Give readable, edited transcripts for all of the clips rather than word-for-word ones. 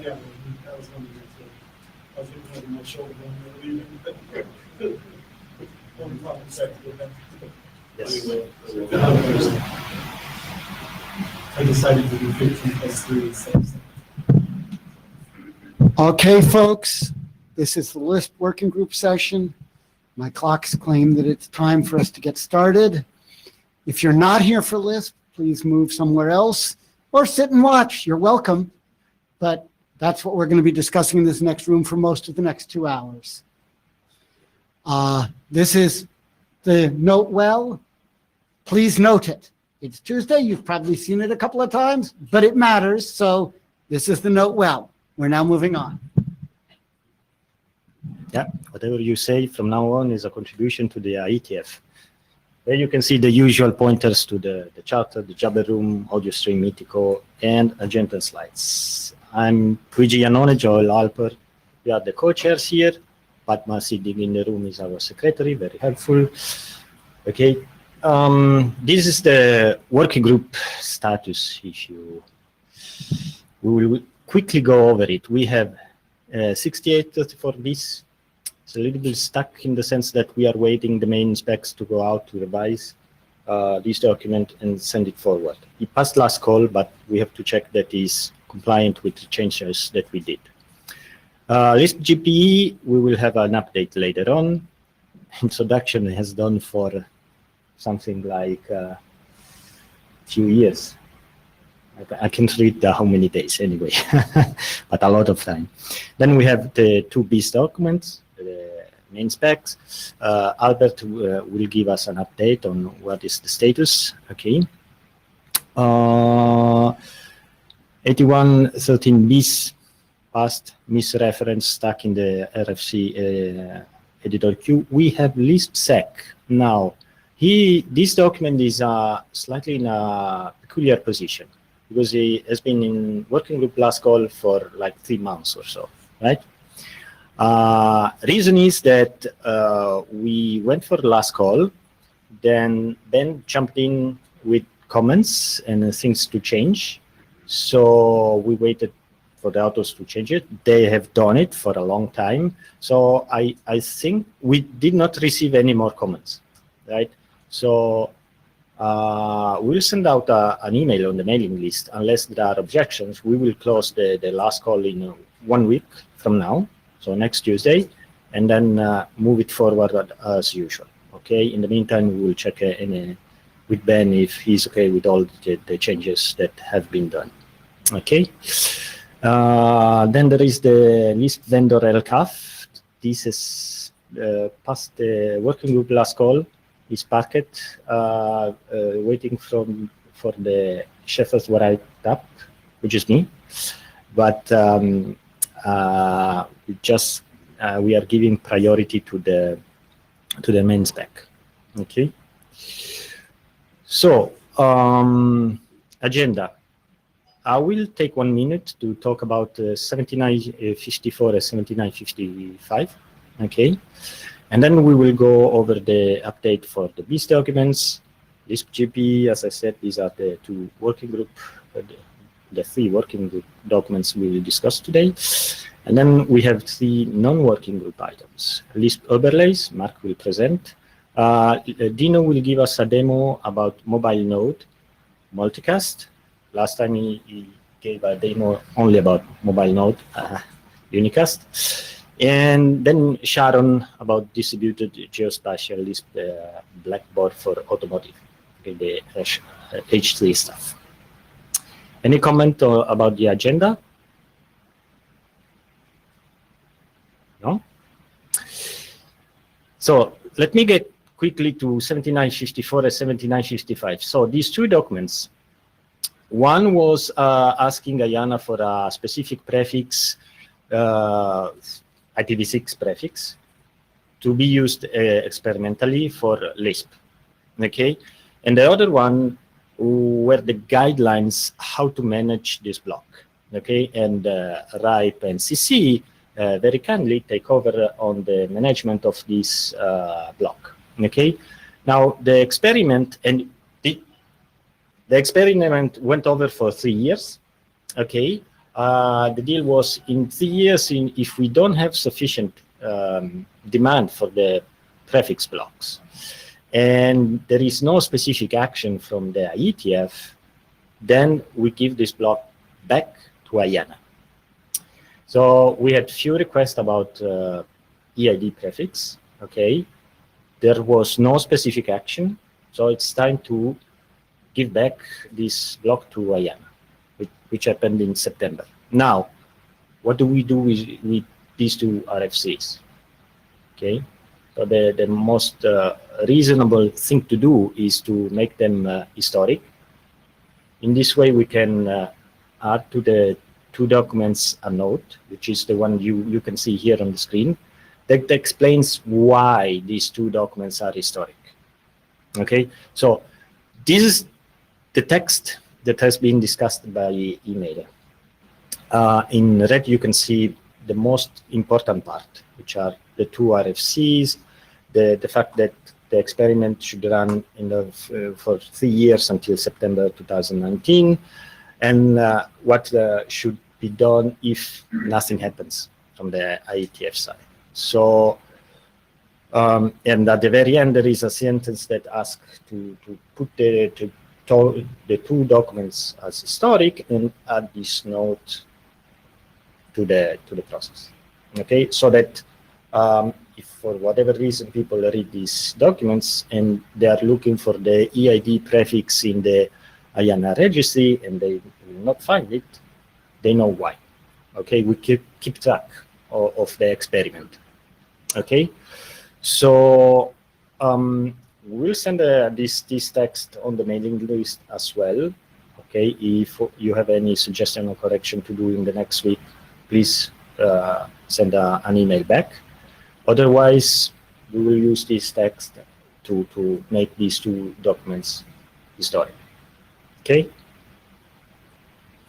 yeah, that was one of the things. I was looking over my shoulder when we were leaving. One problem sector with that. Yes. I decided to do 15 plus 3 instead of 7. Okay, folks, this is the Lisp working group session. My clocks claim that it's time for us to get started. If you're not here for Lisp, please move somewhere else or sit and watch. You're welcome. But that's what we're going to be discussing in this next room for most of the next 2 hours. This is the note well. Please note it. It's Tuesday. You've probably seen it a couple of times, but it matters. So this is the note well. We're now moving on. Yeah, whatever you say from now on is a contribution to the IETF. There you can see the usual pointers to the charter, the Jabber room, audio stream, Mitico, and agenda slides. I'm Luigi Iannone, Joel Alper. We are the co-chairs here. Padma sitting in the room is our secretary, very helpful. Okay, this is the working group status issue. We will quickly go over it. We have 6834 bis. It's a little bit stuck in the sense that we are waiting the main specs to go out to revise this document and send it forward. It passed last call, but we have to check that it's compliant with the changes that we did. Lisp GPE, we will have an update later on. Introduction has done for something like a few years. I can't read how many days anyway, but a lot of time. Then we have the 2 bis documents, the main specs. Albert will give us an update on what is the status. Okay. 8113 bis passed, misreference stuck in the RFC editor queue. We have Lisp sec now. This document is slightly in a peculiar position, because he has been in working group last call for like 3 months or so, right? Reason is that we went for the last call, then Ben jumped in with comments and things to change. So we waited for the authors to change it. They have done it for a long time. So I think we did not receive any more comments, right? So we'll send out an email on the mailing list. Unless there are objections, we will close the last call in 1 week from now, so next Tuesday, and then move it forward as usual. Okay. In the meantime, we will check with Ben if he's okay with all the changes that have been done. Okay. Then there is the Lisp vendor LCAF. This is past the working group last call. Is packet waiting for the Shepherds write-up, which is me, but we are giving priority to the main spec. Okay. So agenda. I will take 1 minute to talk about 7954 and 7955. Okay. And then we will go over the update for the BIS documents, Lisp GP. As I said, these are the 2 working group, the 3 working group documents we will discuss today. And then we have 3 non-working group items. Lisp overlays, Mark will present. Dino will give us a demo about mobile node multicast. Last time he gave a demo only about mobile node unicast. And then Sharon about distributed geospatial Lisp Blackboard for automotive, okay, the H3 stuff. Any comment about the agenda? No? So let me get quickly to 7954 and 7955. So these 2 documents, one was asking Ayana for a specific prefix, IPv6 prefix, to be used experimentally for Lisp. Okay, and the other one were the guidelines how to manage this block. Okay, and RIPE and CC very kindly take over on the management of this block. Okay, now the experiment the experiment went over for 3 years. Okay, The deal was in 3 years, if we don't have sufficient demand for the prefix blocks, and there is no specific action from the IETF, then we give this block back to IANA. So we had few requests about EID prefix, okay? There was no specific action, so it's time to give back this block to IANA, which happened in September. Now, what do we do with these two RFCs? Okay, so the most reasonable thing to do is to make them historic. In this way, we can add to the two documents a note, which is the one you can see here on the screen, that explains why these two documents are historic. Okay, so this is the text that has been discussed by email. In red, you can see the most important part, which are the two RFCs, the fact that the experiment should run for 3 years until September 2019, and what should be done if nothing happens from the IETF side. So, and at the very end, there is a sentence that asks to put the two documents as historic and add this note to the process. Okay, so that if for whatever reason people read these documents and they are looking for the EID prefix in the IANA registry and they will not find it, they know why. Okay, we keep track of the experiment. Okay, so we'll send this text on the mailing list as well. Okay, if you have any suggestion or correction to do in the next week, please send an email back. Otherwise, we will use this text to make these two documents historic. Okay?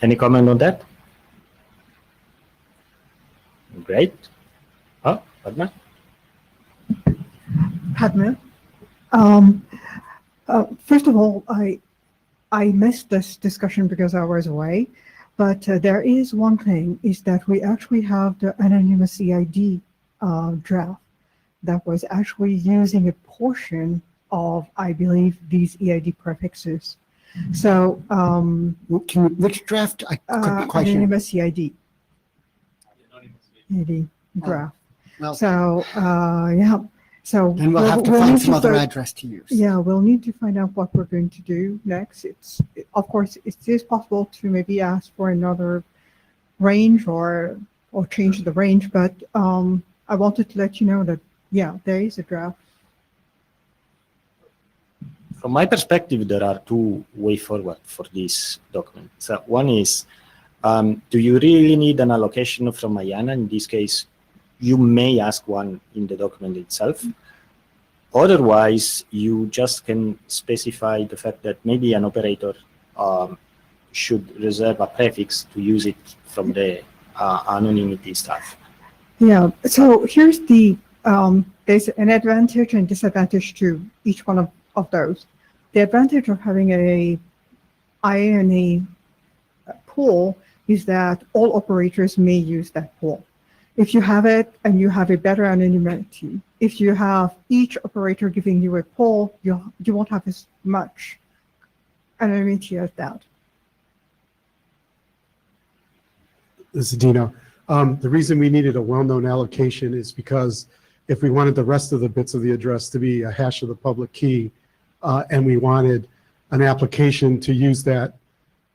Any comment on that? Great. Oh, Padma? Padma. First of all, I missed this discussion because I was away, but there is one thing, is that we actually have the anonymous EID draft that was actually using a portion of, I believe, these EID prefixes. So, Which draft? I couldn't quite hear. anonymous EID. EID draft. Well, So, yeah. So then we'll have to find need some other go- address to use. Yeah, we'll need to find out what we're going to do next. Of course, it is possible to maybe ask for another range or change the range, but I wanted to let you know that, yeah, there is a draft. From my perspective, there are two ways forward for this document. So one is, do you really need an allocation from IANA? In this case, you may ask one in the document itself. Otherwise, you just can specify the fact that maybe an operator should reserve a prefix to use it from the anonymity stuff. Yeah, so here's there's an advantage and disadvantage to each one of those. The advantage of having a IANA pool is that all operators may use that pool. If you have it and you have a better anonymity, if you have each operator giving you a poll, you won't have as much anonymity as that. This is Dino. The reason we needed a well-known allocation is because if we wanted the rest of the bits of the address to be a hash of the public key, and we wanted an application to use that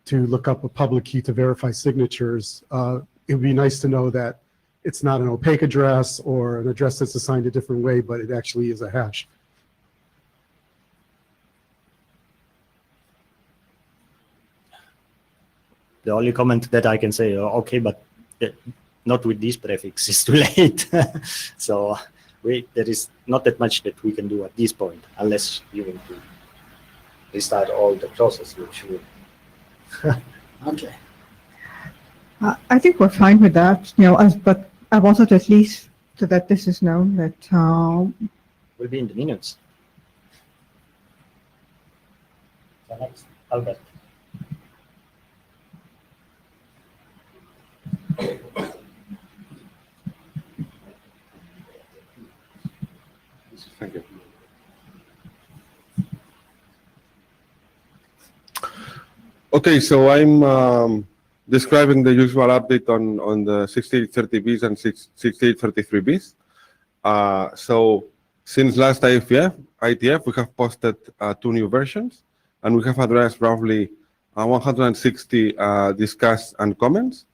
to look up a public key to verify signatures, it would be nice to know that it's not an opaque address or an address that's assigned a different way, but it actually is a hash. The only comment that I can say, okay, but not with this prefix, it's too late. So there is not that much that we can do at this point, unless you want to restart all the process, which will. Okay. I think we're fine with that, but I wanted at least so that this is known that Will be in the minutes. So next, Albert. Okay, so I'm describing the usual update on the 6830Bs and 6833Bs. So since last IETF, we have posted 2 new versions, and we have addressed roughly 160 discussed and comments.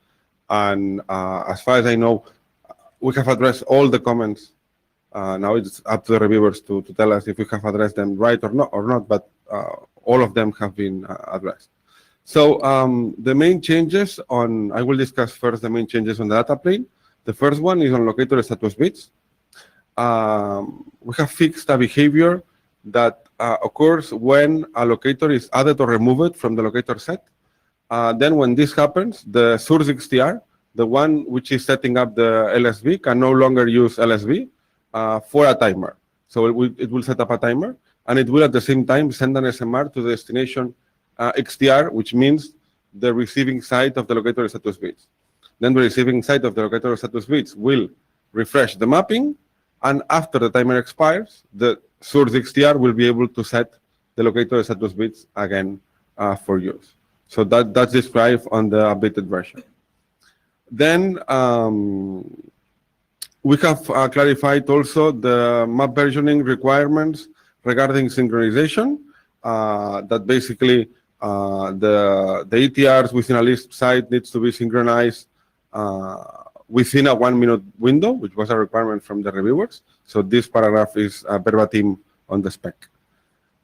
And as far as I know, we have addressed all the comments. Now it's up to the reviewers to tell us if we have addressed them right or not, but all of them have been addressed. So the main changes I will discuss first the main changes on the data plane. The first one is on locator status bits. We have fixed a behavior that occurs when a locator is added or removed from the locator set. Then when this happens, the source XTR, the one which is setting up the LSB, can no longer use LSB for a timer. So it will set up a timer, and it will at the same time send an SMR to the destination XTR, which means the receiving side of the locator status bits. Then the receiving side of the locator status bits will refresh the mapping, and after the timer expires, the source XTR will be able to set the locator status bits again for use. So that's described on the updated version. Then we have clarified also the map versioning requirements regarding synchronization, that basically the ETRs within a Lisp site needs to be synchronized within a 1-minute window, which was a requirement from the reviewers. So this paragraph is verbatim on the spec.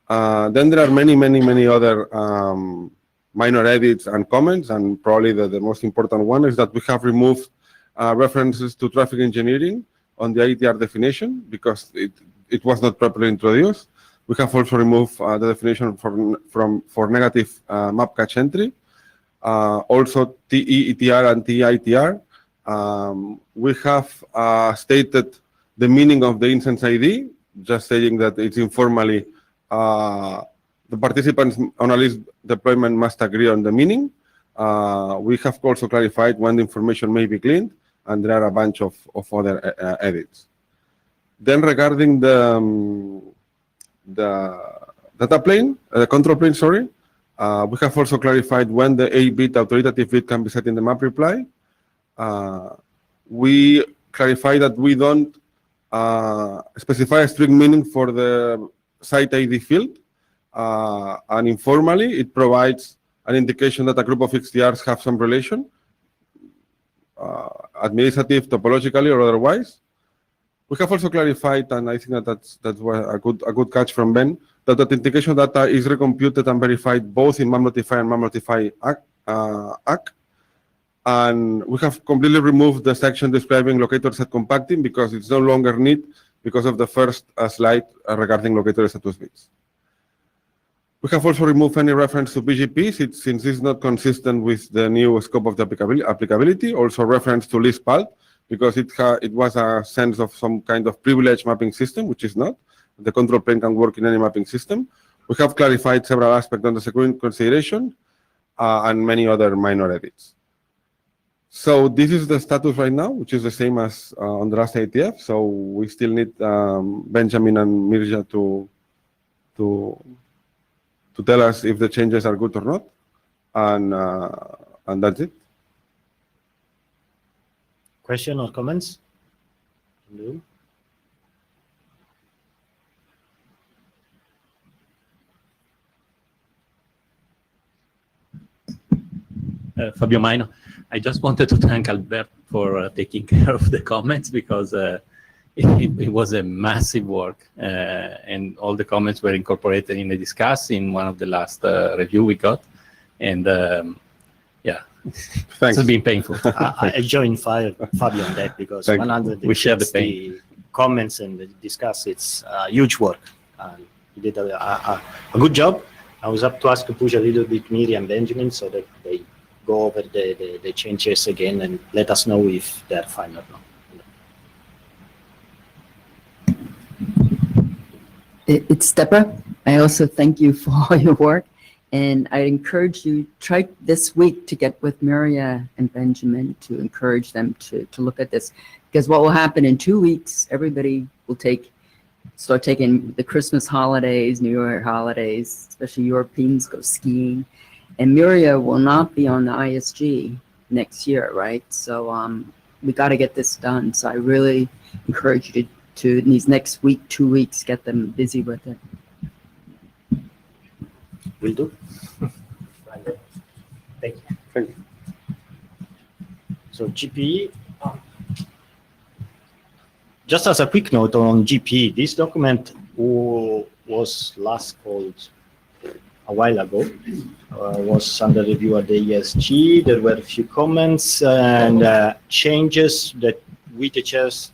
Then there are many other minor edits and comments, and probably the most important one is that we have removed references to traffic engineering on the IETR definition because it was not properly introduced. We have also removed the definition for negative map cache entry. Also TE-ETR and TE-ITR. We have stated the meaning of the instance ID, just saying that it's informally the participants on a Lisp deployment must agree on the meaning. We have also clarified when the information may be cleaned, and there are a bunch of other edits. Then regarding the data plane, the control plane, sorry, we have also clarified when the 8-bit authoritative bit can be set in the map reply. We clarify that we don't specify a strict meaning for the site ID field, and informally it provides an indication that a group of XTRs have some relation, administrative, topologically, or otherwise. We have also clarified, and I think that's a good catch from Ben, that authentication data is recomputed and verified both in MapNotify and MapNotify ACK. And we have completely removed the section describing locator set compacting because it's no longer needed because of the first slide regarding locator status bits. We have also removed any reference to BGP since it's not consistent with the new scope of the applicability. Also reference to Lisp alt because it was a sense of some kind of privileged mapping system, which is not. The control plane can work in any mapping system. We have clarified several aspects on the security consideration and many other minor edits. So this is the status right now, which is the same as on the last IETF. So we still need Benjamin and Mirja to tell us if the changes are good or not, and that's it. Question or comments? No. Fabio Maino. I just wanted to thank Albert for taking care of the comments because it was a massive work and all the comments were incorporated in the discuss in one of the last review we got. And yeah, Thanks. it's been painful. I joined Fabio on that because Thank you. 160 We share the pain. comments and the discuss, it's huge work. And he did a good job. I was up to ask to push a little bit Miri and Benjamin so that they go over the changes again and let us know if they're fine or not. It's Deborah. I also thank you for all your work. And I encourage you, try this week to get with Maria and Benjamin to encourage them to look at this. Because what will happen in 2 weeks, everybody will start taking the Christmas holidays, New Year holidays, especially Europeans go skiing. And Miria will not be on the ISG next year, right? So we got to get this done. So I really encourage you to in these next week, 2 weeks, get them busy with it. Will do. Thank you. Thank you. So GPE, just as a quick note on GPE, this document was last called a while ago, was under review at the ESG. There were a few comments and changes that we teachers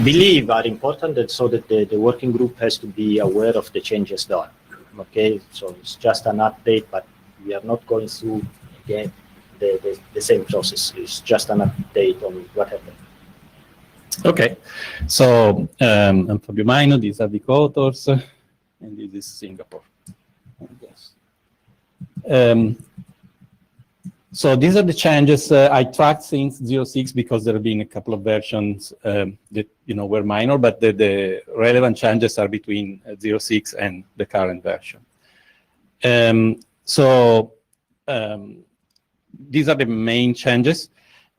believe are important, and so that the working group has to be aware of the changes done. Okay, so it's just an update, but we are not going through again the same process. It's just an update on what happened. Okay, so I'm Fabio Maino, these are the co-authors, and this is Singapore. Yes. So these are the changes I tracked since 06 because there have been a couple of versions that were minor, but the relevant changes are between 06 and the current version. These are the main changes.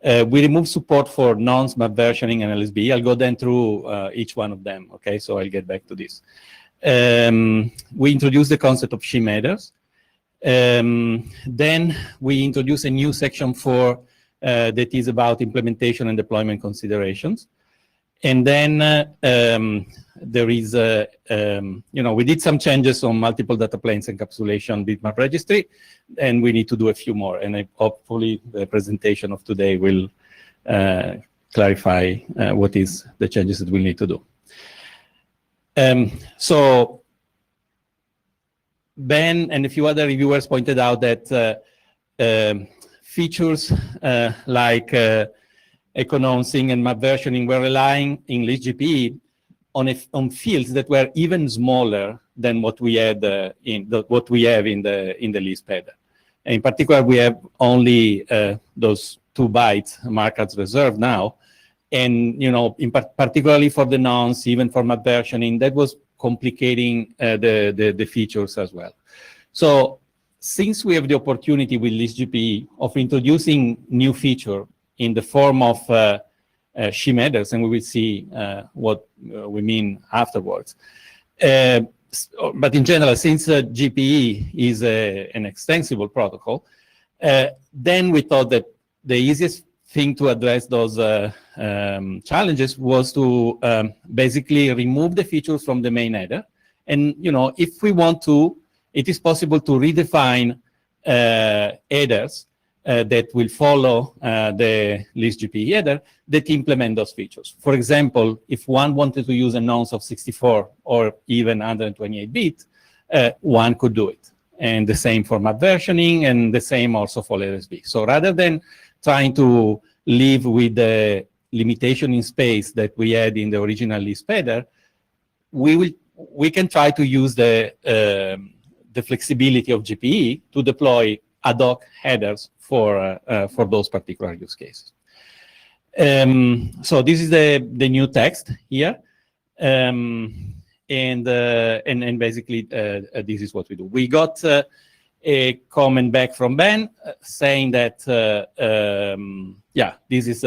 We removed support for nonce, map versioning, and LSB. I'll go then through each one of them, okay? So I'll get back to this. We introduced the concept of shim headers. Then we introduced a new section 4 that is about implementation and deployment considerations. And then there is, we did some changes on multiple data planes encapsulation bitmap registry, and we need to do a few more. And hopefully the presentation of today will clarify what is the changes that we need to do. So Ben and a few other reviewers pointed out that features like eco-announcing and map versioning were relying in Lisp GPE on fields that were even smaller than what we had what we have in the Lisp header. And in particular, we have only those 2 bytes marked as reserved now, and particularly for the nonce, even for map versioning, that was complicating the features as well. So since we have the opportunity with Lisp GPE of introducing new feature in the form of shim headers, and we will see what we mean afterwards. But in general, since GPE is an extensible protocol, then we thought that the easiest thing to address those challenges was to basically remove the features from the main header. And if we want to, it is possible to redefine headers that will follow the Lisp GPE header that implement those features. For example, if one wanted to use a nonce of 64 or even 128-bit, one could do it. And the same for map versioning, and the same also for LSB. So rather than trying to live with the limitation in space that we had in the original Lisp header, we can try to use the flexibility of GPE to deploy ad hoc headers for those particular use cases. So this is the new text here, and basically this is what we do. We got a comment back from Ben saying that this is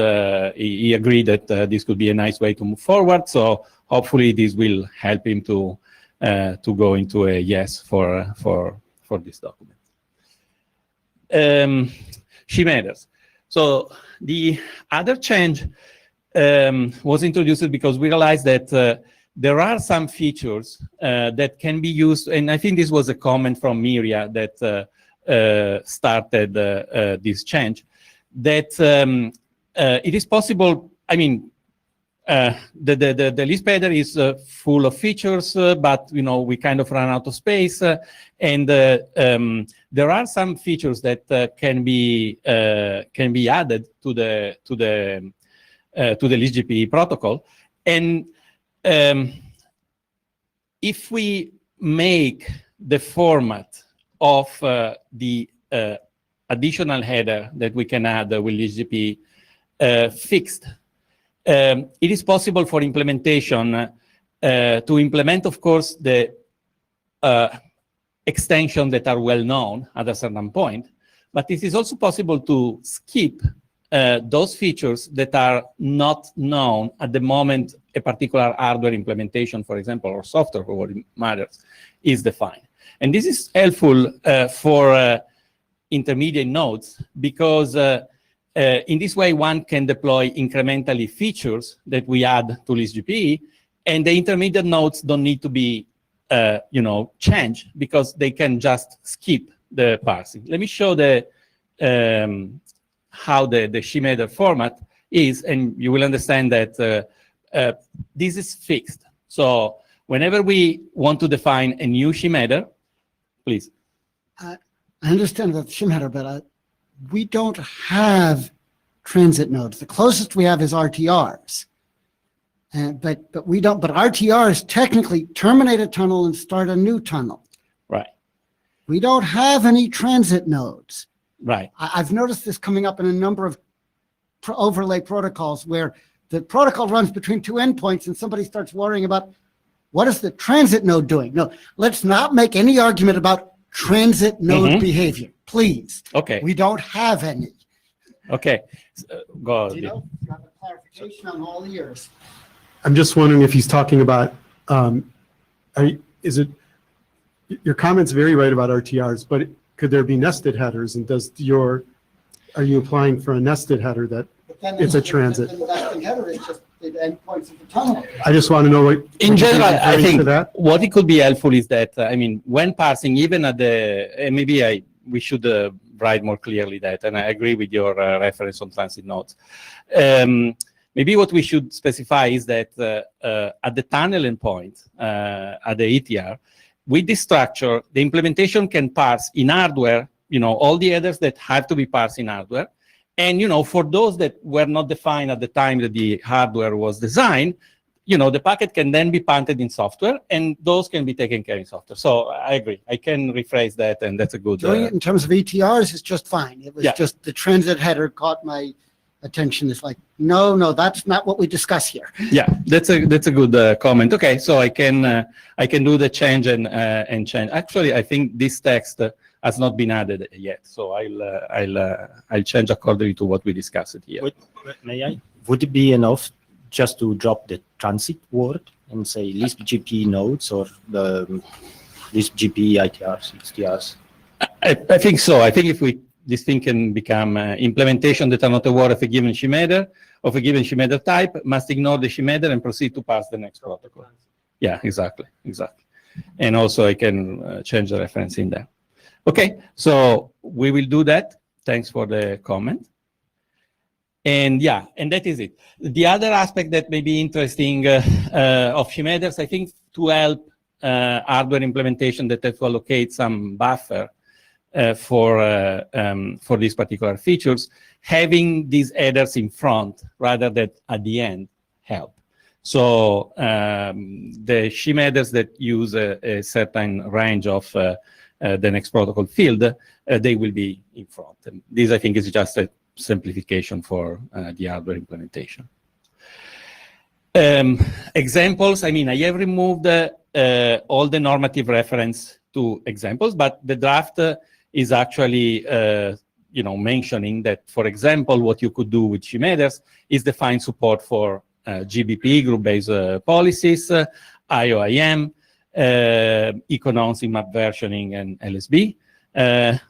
he agreed that this could be a nice way to move forward. So hopefully this will help him to go into a yes for this document. Shim headers. So the other change was introduced because we realized that there are some features that can be used, and I think this was a comment from Miria that started this change, that it is possible, I mean, the Lisp header is full of features, but we kind of run out of space, and there are some features that can be added to the Lisp GPE protocol, and if we make the format of the additional header that we can add with Lisp GPE fixed, it is possible for implementation to implement, of course, the extensions that are well known at a certain point, but it is also possible to skip those features that are not known at the moment a particular hardware implementation, for example, or software, for what it matters, is defined. And this is helpful for intermediate nodes because in this way, one can deploy incrementally features that we add to Lisp GPE, and the intermediate nodes don't need to be changed because they can just skip the parsing. Let me show the how the shim header format is, and you will understand that this is fixed. So whenever we want to define a new shim header, please. I understand that shim header, but we don't have transit nodes. The closest we have is RTRs. But we don't, but RTRs technically terminate a tunnel and start a new tunnel. Right. We don't have any transit nodes. Right. I've noticed this coming up in a number of overlay protocols where the protocol runs between two endpoints and somebody starts worrying about what is the transit node doing? No, let's not make any argument about transit node behavior, please. Okay. We don't have any. Okay. Go ahead. Got a clarification on all ears. I'm just wondering if he's talking about, your comment's very right about RTRs, but could there be nested headers? And are you applying for a nested header that it's a transit? The nesting header is just the endpoints of the tunnel. I just want to know what. In general, I think that. what it could be helpful is that, when parsing, even at the, we should write more clearly that, and I agree with your reference on transit nodes. Maybe what we should specify is that at the tunnel endpoint, at the ETR, with this structure, the implementation can parse in hardware, all the headers that have to be parsed in hardware. And, for those that were not defined at the time that the hardware was designed, the packet can then be punted in software, and those can be taken care in software. So I agree. I can rephrase that, and that's a good... Doing it in terms of ETRs is just fine. It was just the transit header caught my attention. It's like, no, that's not what we discuss here. Yeah, that's a good comment. Okay, so I can do the change and change. Actually, I think this text has not been added yet, so I'll change accordingly to what we discussed here. May I? Would it be enough just to drop the transit word and say Lisp GP nodes or the Lisp GP ITRs, XTRs? I think so. I think if this thing can become implementation that are not aware of a given shim header, of a given shim header type, must ignore the shim header and proceed to pass the next protocol. Yeah, exactly. And also I can change the reference in there. Okay, so we will do that. Thanks for the comment. And that is it. The other aspect that may be interesting of shim headers, I think, to help hardware implementation that have to allocate some buffer for these particular features, having these headers in front rather than at the end help. So the shim headers that use a certain range of the next protocol field, they will be in front. And this, I think, is just a simplification for the hardware implementation. Examples, I have removed all the normative reference to examples, but the draft is actually mentioning that, for example, what you could do with shim headers is define support for GBP, group-based policies, IOIM, eco-nonce in map versioning, and LSB,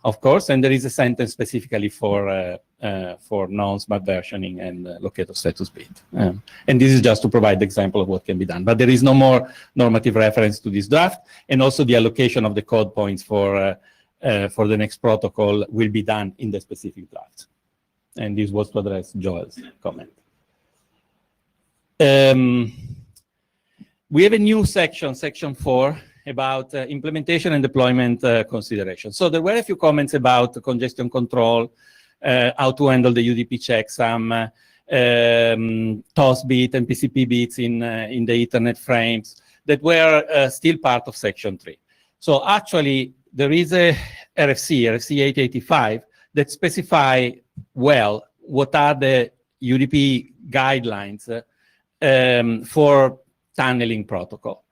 of course, and there is a sentence specifically for nonce, map versioning, and locator status bit. And this is just to provide the example of what can be done. But there is no more normative reference to this draft, and also the allocation of the code points for the next protocol will be done in the specific draft. And this was to address Joel's comment. We have a new section, section 4, about implementation and deployment considerations. So there were a few comments about congestion control, how to handle the UDP checksum, TOS bit and PCP bits in the Ethernet frames that were still part of section 3. So actually, there is a RFC 885, that specify well what are the UDP guidelines for tunneling protocol.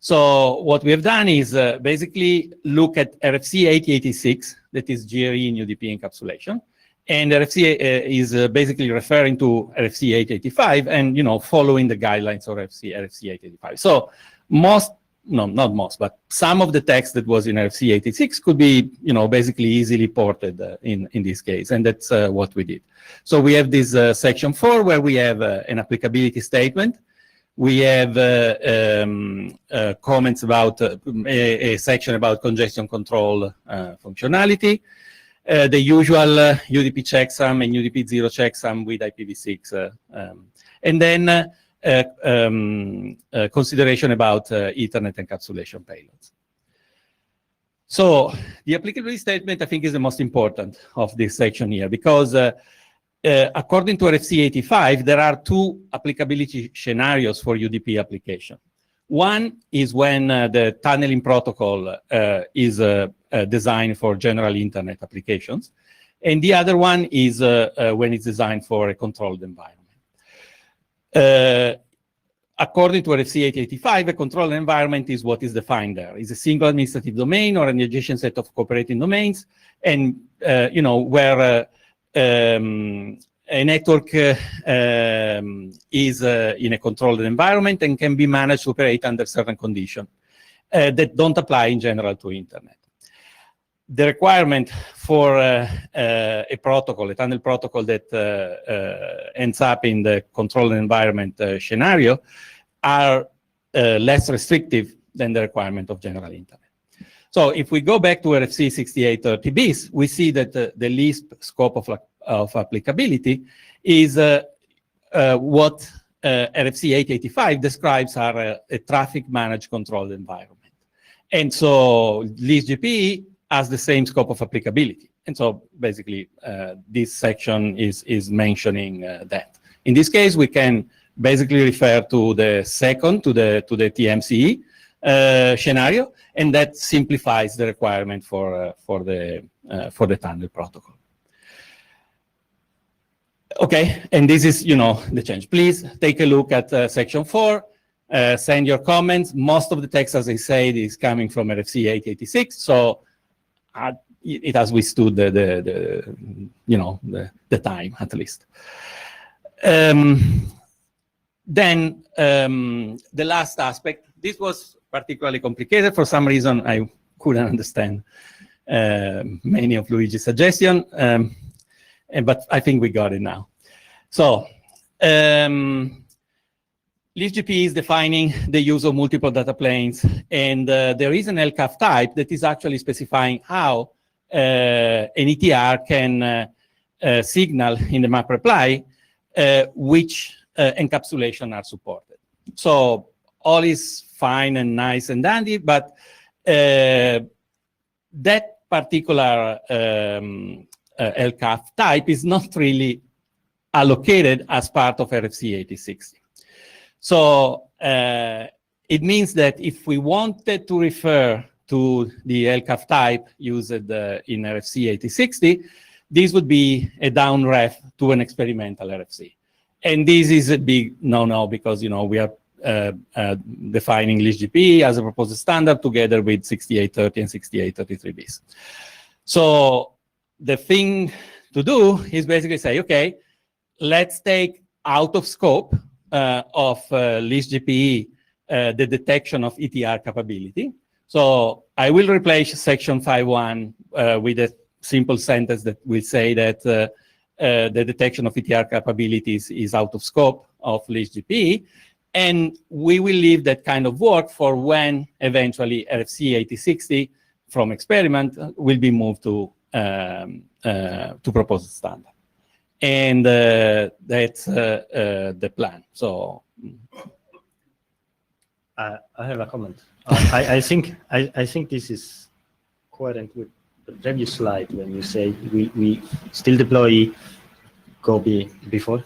So what we have done is basically look at RFC 8086, that is GRE in UDP encapsulation. And RFC is basically referring to RFC 885 and, following the guidelines of RFC 885. So not most, but some of the text that was in RFC 886 could be, basically easily ported in this case. And that's what we did. So we have this section 4 where we have an applicability statement. We have comments about a section about congestion control functionality. The usual UDP checksum and UDP 0 checksum with IPv6. And then consideration about Ethernet encapsulation payloads. So the applicability statement, I think, is the most important of this section here, because according to RFC 85, there are two applicability scenarios for UDP application. One is when the tunneling protocol is designed for general internet applications. And the other one is when it's designed for a controlled environment. According to RFC 885, a controlled environment is what is defined there. It's a single administrative domain or an adjacent set of cooperating domains, and where a network is in a controlled environment and can be managed to operate under certain conditions that don't apply in general to internet. The requirement for a protocol, a tunnel protocol that ends up in the controlled environment scenario, are less restrictive than the requirement of general internet. So if we go back to RFC 6830bis, we see that the Lisp scope of applicability is what RFC 885 describes are a traffic managed controlled environment. And so Lisp GPE has the same scope of applicability. And so basically this section is mentioning that. In this case, we can basically refer to the second, to the TMCE scenario, and that simplifies the requirement for the tunnel protocol. Okay, and this is, the change. Please take a look at section 4. Send your comments. Most of the text, as I said, is coming from RFC 886. So it has withstood the time, at least. Then the last aspect. This was particularly complicated. For some reason, I couldn't understand many of Luigi's suggestions, but I think we got it now. So Lisp GPE is defining the use of multiple data planes, and there is an LCAF type that is actually specifying how an ETR can signal in the map reply which encapsulation are supported. So all is fine and nice and dandy, but that particular LCAF type is not really allocated as part of RFC 8060. So it means that if we wanted to refer to the LCAF type used in RFC 8060, this would be a down ref to an experimental RFC. And this is a big no-no because, we are defining Lisp GPE as a proposed standard together with 6830 and 6833bis. So the thing to do is basically say, okay, let's take out of scope of Lisp GPE the detection of ETR capability. So I will replace section 5.1 with a simple sentence that will say that the detection of ETR capabilities is out of scope of Lisp GPE. And we will leave that kind of work for when eventually RFC 8060 from experiment will be moved to proposed standard. And that's the plan. So I have a comment. I think this is coherent with the previous slide when you say we still deploy Gobi before,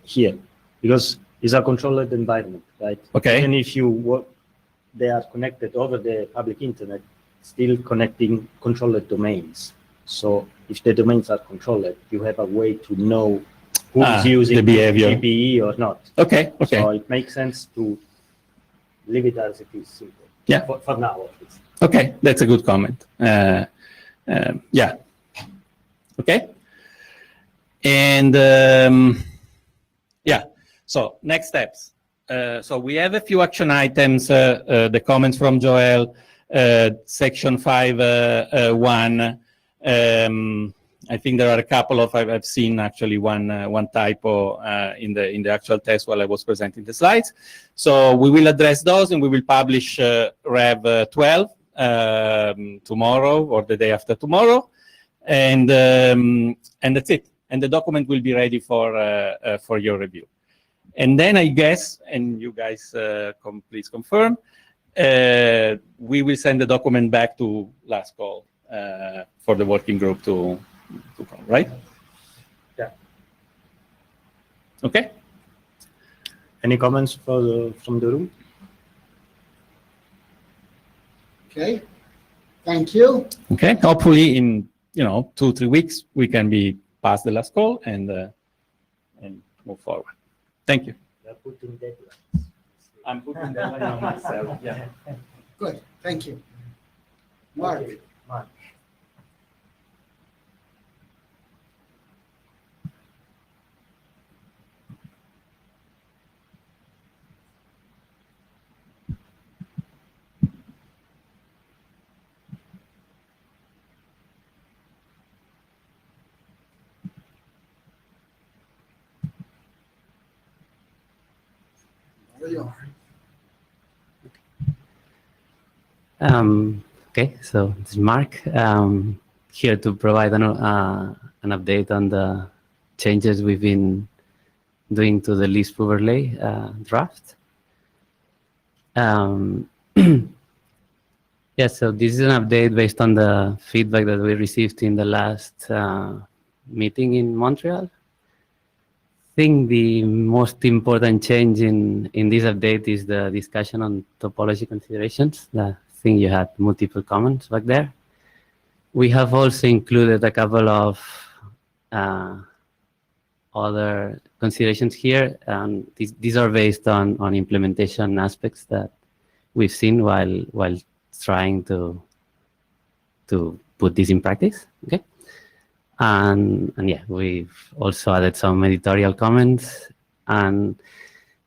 here, because it's a controlled environment, right? Okay. And if they are connected over the public internet, still connecting controlled domains. So if the domains are controlled, you have a way to know who is using the behavior. GPE or not. Okay. So it makes sense to leave it as it is simple. Yeah. For now, at least. Okay, that's a good comment. Yeah. Okay. And yeah, so next steps. So we have a few action items, the comments from Joel, section 5.1. I think there are a couple of, I've seen actually one typo in the actual text while I was presenting the slides. So we will address those and we will publish Rev 12 tomorrow or the day after tomorrow. And that's it. And the document will be ready for your review. And then I guess, and you guys please confirm, we will send the document back to last call for the working group to come, right? Yeah. Okay. Any comments from the room? Okay, thank you. Okay. Hopefully in 2-3 weeks we can be past the last call and move forward. Thank you. They're putting deadlines. I'm putting deadline on myself. Yeah. Good, thank you. Mark, Okay, Mark. there you are. Okay, so this is Mark here to provide an update on the changes we've been doing to the Lisp overlay draft. Yeah, so this is an update based on the feedback that we received in the last meeting in Montreal. I think the most important change in this update is the discussion on topology considerations. I think you had multiple comments back there. We have also included a couple of other considerations here, and these are based on implementation aspects that we've seen while trying to put this in practice. Okay. And yeah, we've also added some editorial comments. And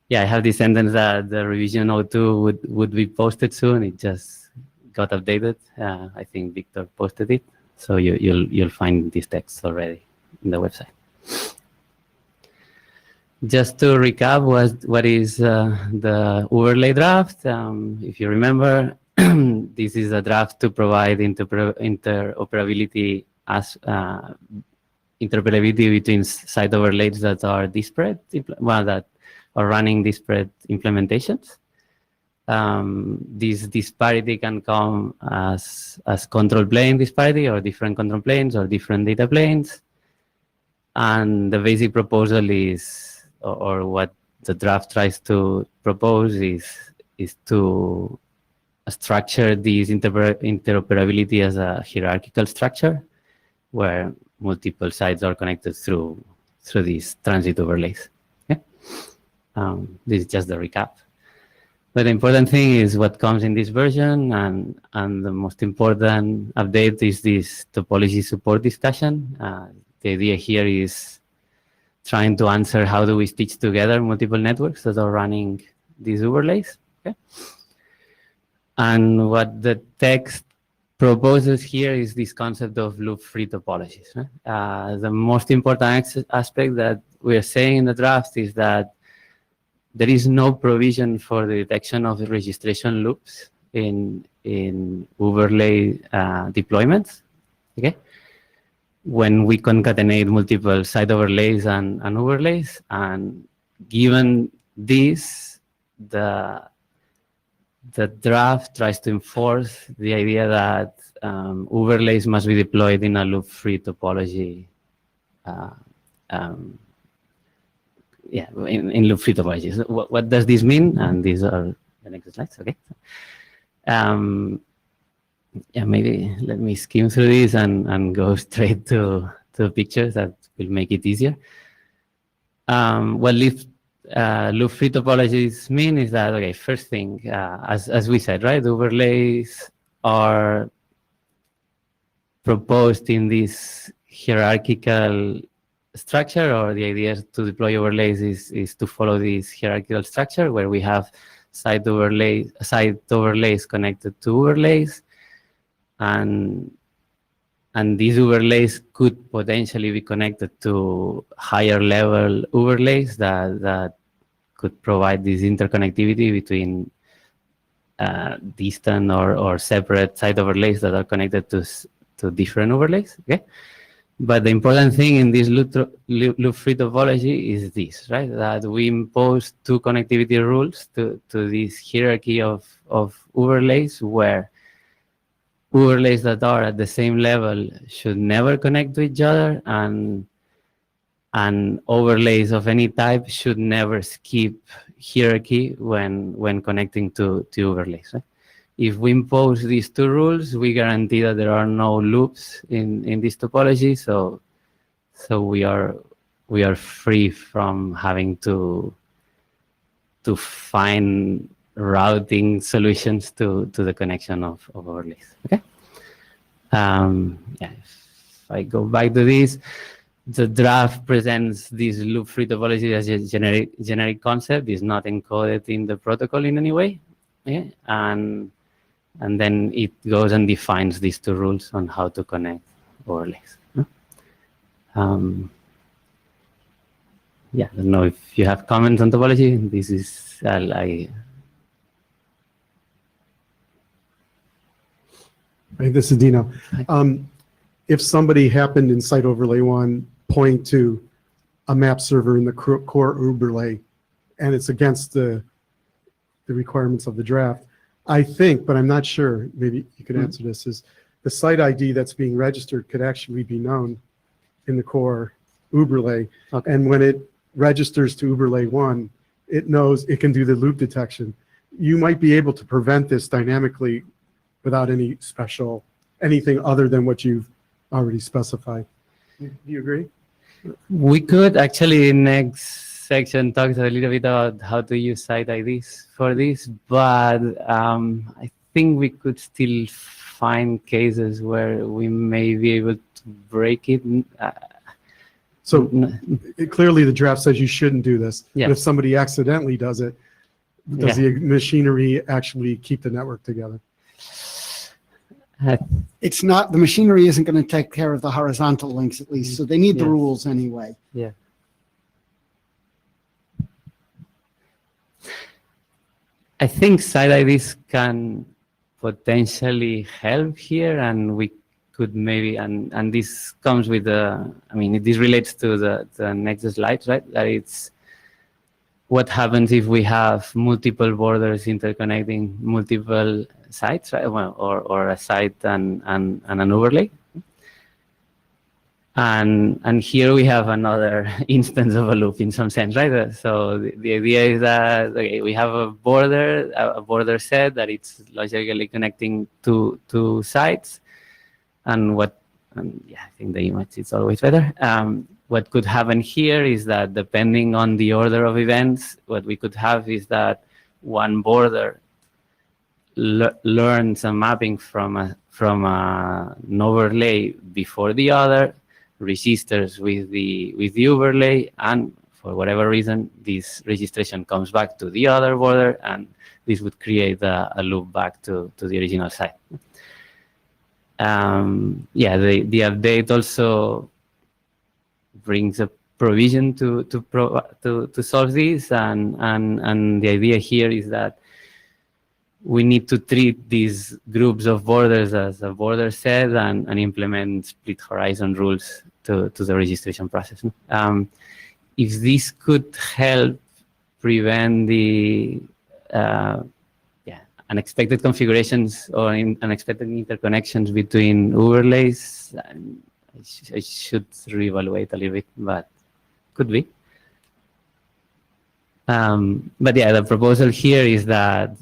yeah, I have this sentence that the revision 02 would be posted soon. It just got updated. I think Victor posted it, so you'll find these texts already in the website. Just to recap, what is the overlay draft? If you remember, this is a draft to provide interoperability between site overlays that are disparate, that are running disparate implementations. This disparity can come as control plane disparity, or different control planes, or different data planes. And the basic proposal is, or what the draft tries to propose is to structure this interoperability as a hierarchical structure, where multiple sites are connected through these transit overlays. Okay? This is just the recap. But the important thing is what comes in this version, and the most important update is this topology support discussion. The idea here is trying to answer how do we stitch together multiple networks that are running these overlays. Okay? And what the text proposes here is this concept of loop-free topologies. Right? The most important aspect that we are saying in the draft is that there is no provision for the detection of registration loops in overlay deployments. Okay, when we concatenate multiple site overlays and overlays, and given this, the draft tries to enforce the idea that overlays must be deployed in a loop-free topology. In loop-free topologies. What does this mean? And these are the next slides. Okay. Yeah, maybe let me skim through this and go straight to pictures that will make it easier. Well, Lisp loop-free topologies mean is that, okay, first thing, as we said, right, overlays are proposed in this hierarchical structure, or the idea to deploy overlays is to follow this hierarchical structure where we have site overlays connected to overlays, and these overlays could potentially be connected to higher level overlays that could provide this interconnectivity between distant or separate site overlays that are connected to different overlays. Okay, but the important thing in this loop-free topology is this, right? That we impose two connectivity rules to this hierarchy of overlays, where overlays that are at the same level should never connect to each other, and overlays of any type should never skip hierarchy when connecting to overlays. Right? If we impose these two rules, we guarantee that there are no loops in this topology. So we are free from having to find routing solutions to the connection of overlays. Okay. Yeah. If I go back to this, the draft presents this loop-free topology as a generic concept. It's not encoded in the protocol in any way. Yeah. And then it goes and defines these two rules on how to connect overlays. Yeah, I don't know if you have comments on topology. This is, Hey, this is Dino. If somebody happened in site overlay 1 point to a map server in the core overlay, and it's against the requirements of the draft, I think, but I'm not sure, maybe you could answer this, is the site ID that's being registered could actually be known in the core overlay. Okay. And when it registers to overlay 1, it knows it can do the loop detection. You might be able to prevent this dynamically without any special, anything other than what you've already specified. Do you agree? we could actually, next section, talks a little bit about how to use site IDs for this, but I think we could still find cases where we may be able to break it. So clearly the draft says you shouldn't do this. Yeah. But if somebody accidentally does it, does the machinery actually keep the network together? It's not, the machinery isn't going to take care of the horizontal links at least, so they need the Yeah. rules anyway. Yeah. I think site IDs can potentially help here, and we could maybe, and this comes with the, I mean, this relates to the next slide, right? That it's what happens if we have multiple borders interconnecting multiple sites, right? Well, or a site and an overlay. And here we have another instance of a loop in some sense, right? So the idea is that, okay, we have a border set that it's logically connecting two sites, and yeah, I think the image is always better. What could happen here is that depending on the order of events, what we could have is that one border learns a mapping from an overlay before the other, registers with the overlay, and for whatever reason, this registration comes back to the other border, and this would create a loop back to the original site. Yeah, the update also brings a provision to solve this, and the idea here is that we need to treat these groups of borders as a border set and implement split horizon rules to the registration process. If this could help prevent the unexpected configurations or unexpected interconnections between overlays, I should reevaluate a little bit, but could be. But yeah, the proposal here is that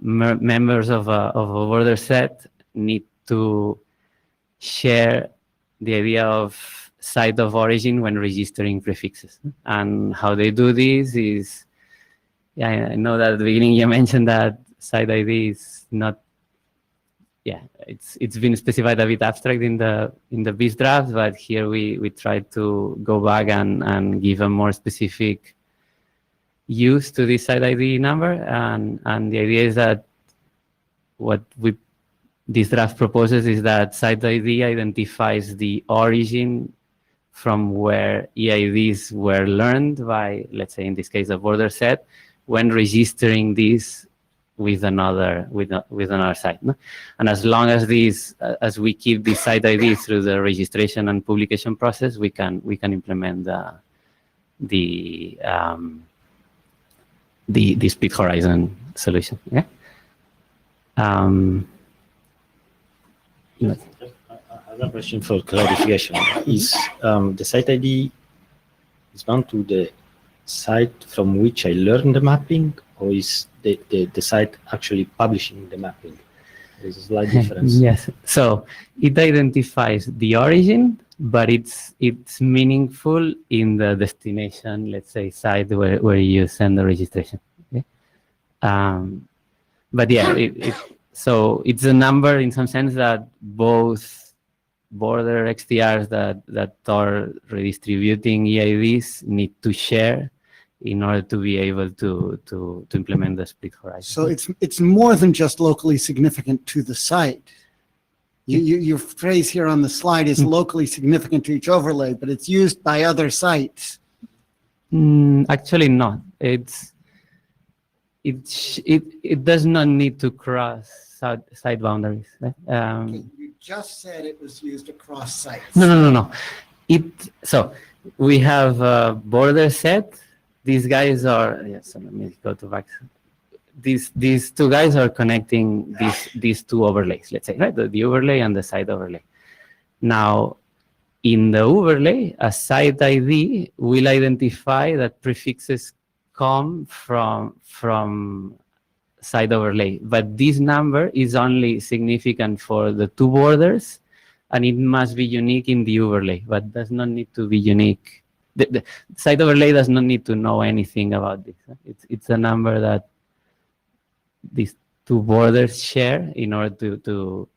members of a border set need to share the idea of site of origin when registering prefixes. And how they do this is, yeah, I know that at the beginning you mentioned that site ID is not, yeah, it's been specified a bit abstract in the BIS draft, but here we try to go back and give a more specific use to this site ID number. And the idea is that what this draft proposes is that site ID identifies the origin from where EIDs were learned by, let's say in this case, a border set, when registering this with another site. No? And as long as as we keep the site ID through the registration and publication process, we can implement the split horizon solution. Yeah. Another question for clarification is the site ID is bound to the site from which I learned the mapping, or is the site actually publishing the mapping? There's a slight difference. Yes. So it identifies the origin, but it's meaningful in the destination, let's say, site where you send the registration. Okay? But yeah, so it's a number in some sense that both border XTRs that are redistributing EIDs need to share in order to be able to implement the split horizon. So it's more than just locally significant to the site. Your phrase here on the slide is locally significant to each overlay, but it's used by other sites. Actually not. It does not need to cross site boundaries. Right? Okay, you just said it was used across sites. No. So we have a border set. These guys are, yes, so let me go to back. These two guys are connecting these two overlays, let's say, right? The overlay and the site overlay. Now, in the overlay, a site ID will identify that prefixes come from site overlay, but this number is only significant for the two borders, and it must be unique in the overlay, but does not need to be unique. The site overlay does not need to know anything about this. It's a number that these two borders share in order to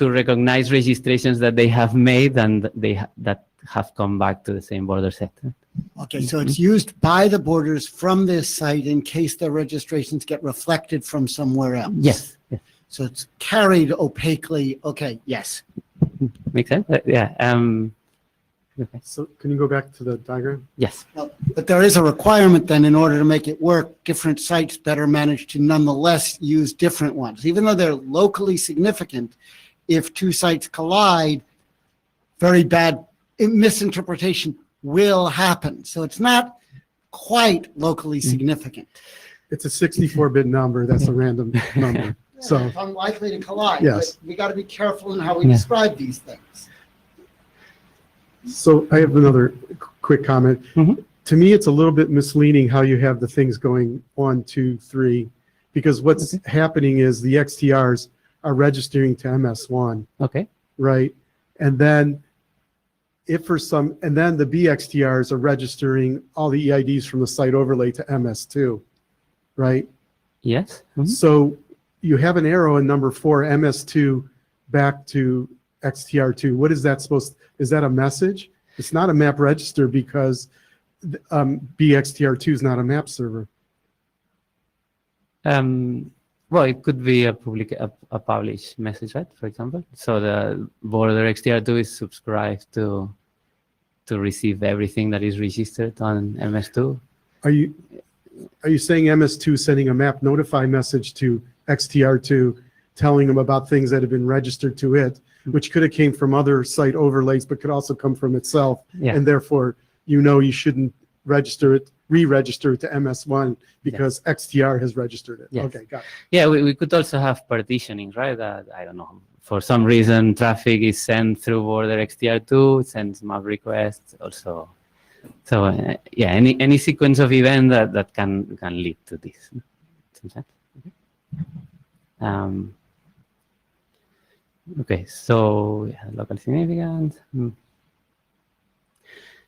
recognize registrations that they have made and that have come back to the same border set. Okay, so it's used by the borders from this site in case their registrations get reflected from somewhere else. Yes. So it's carried opaquely. Okay, yes. Makes sense? Yeah. Okay. So can you go back to the diagram? Yes. But there is a requirement then in order to make it work, different sites better manage to nonetheless use different ones. Even though they're locally significant, if two sites collide, very bad misinterpretation will happen. So it's not quite locally significant. It's a 64-bit number. That's a random number. So It's unlikely to collide. Yes. But we got to be careful in how we describe these things. So I have another quick comment. Mhm. To me, it's a little bit misleading how you have the things going 1, 2, 3, because what's happening is the XTRs are registering to MS1, Okay. right? And then the BXTRs are registering all the EIDs from the site overlay to MS2, right? Yes. Mhm. So you have an arrow in number 4, MS2 back to XTR2. What is that is that a message? It's not a map register because BXTR2 is not a map server. Well, it could be a published message, right? For example, so the border XTR2 is subscribed to receive everything that is registered on MS2. Are you saying MS2 is sending a map notify message to XTR2 telling them about things that have been registered to it, which could have came from other site overlays, but could also come from itself. Yeah. And therefore, you shouldn't re-register it to MS1 because XTR has registered it. Yes. Okay, got it. Yeah, we could also have partitioning, right? That, I don't know, for some reason, traffic is sent through border XTR2, it sends map requests also. So yeah, any sequence of events that can lead to this. Okay, so yeah, local significance.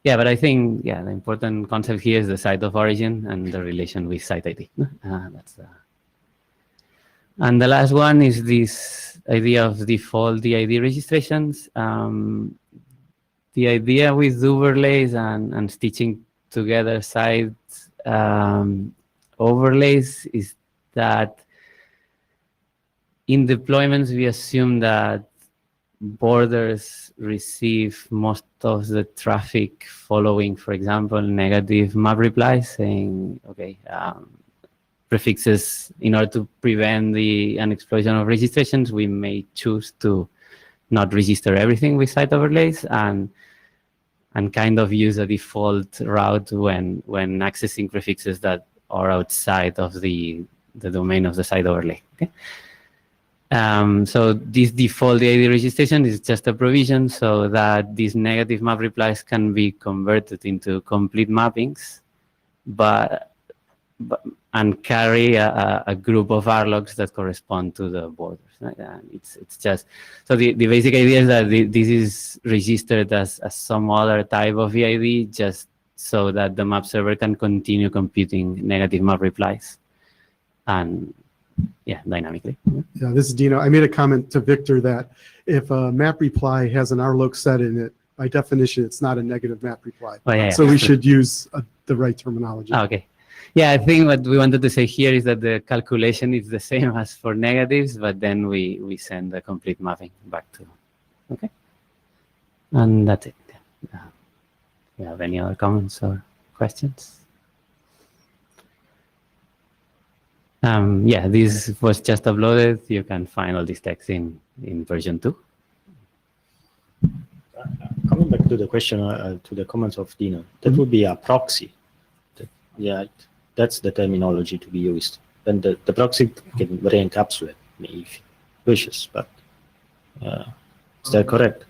Yeah, but I think the important concept here is the site of origin and the relation with site ID. And the last one is this idea of default DID registrations. The idea with overlays and stitching together site overlays is that in deployments we assume that borders receive most of the traffic following, for example, negative map replies saying, okay, prefixes, in order to prevent an explosion of registrations, we may choose to not register everything with site overlays and kind of use a default route when accessing prefixes that are outside of the domain of the site overlay. Okay. So this default DID registration is just a provision so that these negative map replies can be converted into complete mappings, and carry a group of RLOCs that correspond to the borders. Right? And it's just so the basic idea is that this is registered as some other type of VID, just so that the map server can continue computing negative map replies, and dynamically. Yeah, this is Dino. I made a comment to Victor that if a map reply has an RLOC set in it, by definition, it's not a negative map reply. Oh, yeah, so we should use the right terminology. Okay. Yeah, I think what we wanted to say here is that the calculation is the same as for negatives, but then we send the complete mapping back to. Okay. And that's it. Do you have any other comments or questions? Yeah, this was just uploaded. You can find all this text in version 2. Coming back to the question, to the comments of Dino, that would be a proxy. Yeah, that's the terminology to be used. Then the proxy can re-encapsulate me if it wishes, but is that correct?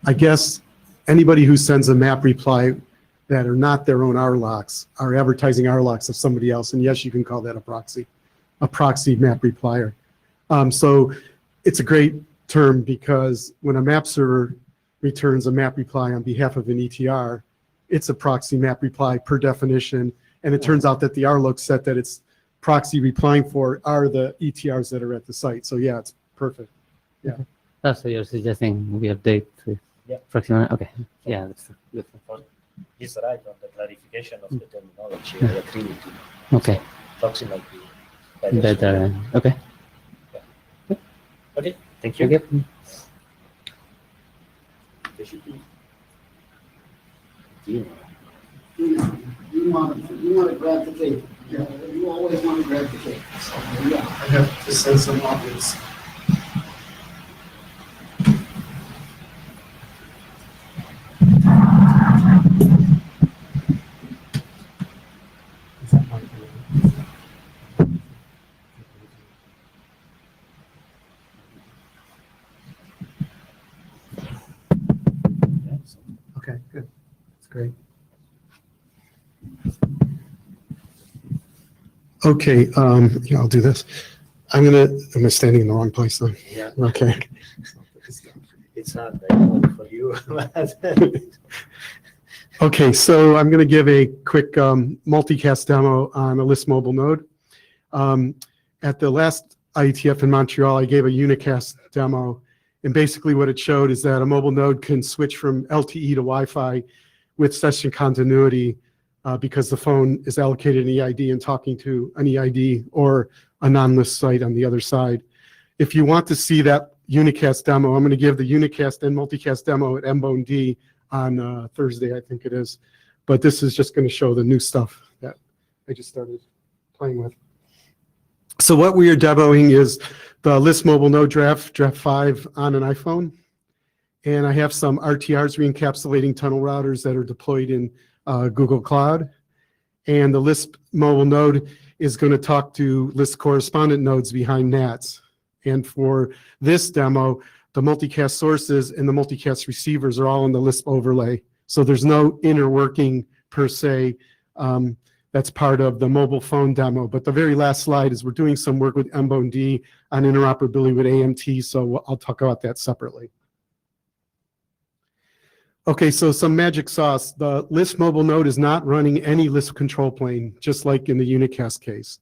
I guess anybody who sends a map reply that are not their own RLOCs are advertising RLOCs of somebody else. And yes, you can call that a proxy map replier. So it's a great term because when a map server returns a map reply on behalf of an ETR, it's a proxy map reply per definition. And it turns out that the RLOC set that it's proxy replying for are the ETRs that are at the site. So yeah, it's perfect. Yeah. Oh, so you're suggesting we update with proxy? Okay. Yeah, that's good. He's right on the clarification of the terminology. I agree with you. Okay. Proxy might be better. Okay. Yeah. Okay. Thank you. Okay. You want to grab the cake. Yeah, you always want to grab the cake. So, yeah. I have to send some obvious. Okay, good. That's great. Okay, yeah, I'll do this. Am I standing in the wrong place then? Yeah. Okay. It's hard for you. Okay, so I'm going to give a quick multicast demo on a Lisp mobile node. At the last IETF in Montreal, I gave a unicast demo, and basically what it showed is that a mobile node can switch from LTE to Wi-Fi with session continuity because the phone is allocated an EID and talking to an EID or a non-Lisp site on the other side. If you want to see that unicast demo, I'm going to give the unicast and multicast demo at MBOND on Thursday, I think it is. But this is just going to show the new stuff that I just started playing with. So what we are demoing is the Lisp mobile node draft 5 on an iPhone. And I have some RTRs re-encapsulating tunnel routers that are deployed in Google Cloud. And the Lisp mobile node is going to talk to Lisp correspondent nodes behind NATs. And for this demo, the multicast sources and the multicast receivers are all in the Lisp overlay. So there's no inner working per se. that's part of the mobile phone demo. But the very last slide is we're doing some work with MBOND on interoperability with AMT, so I'll talk about that separately. Okay, so some magic sauce. The Lisp mobile node is not running any Lisp control plane, just like in the unicast case.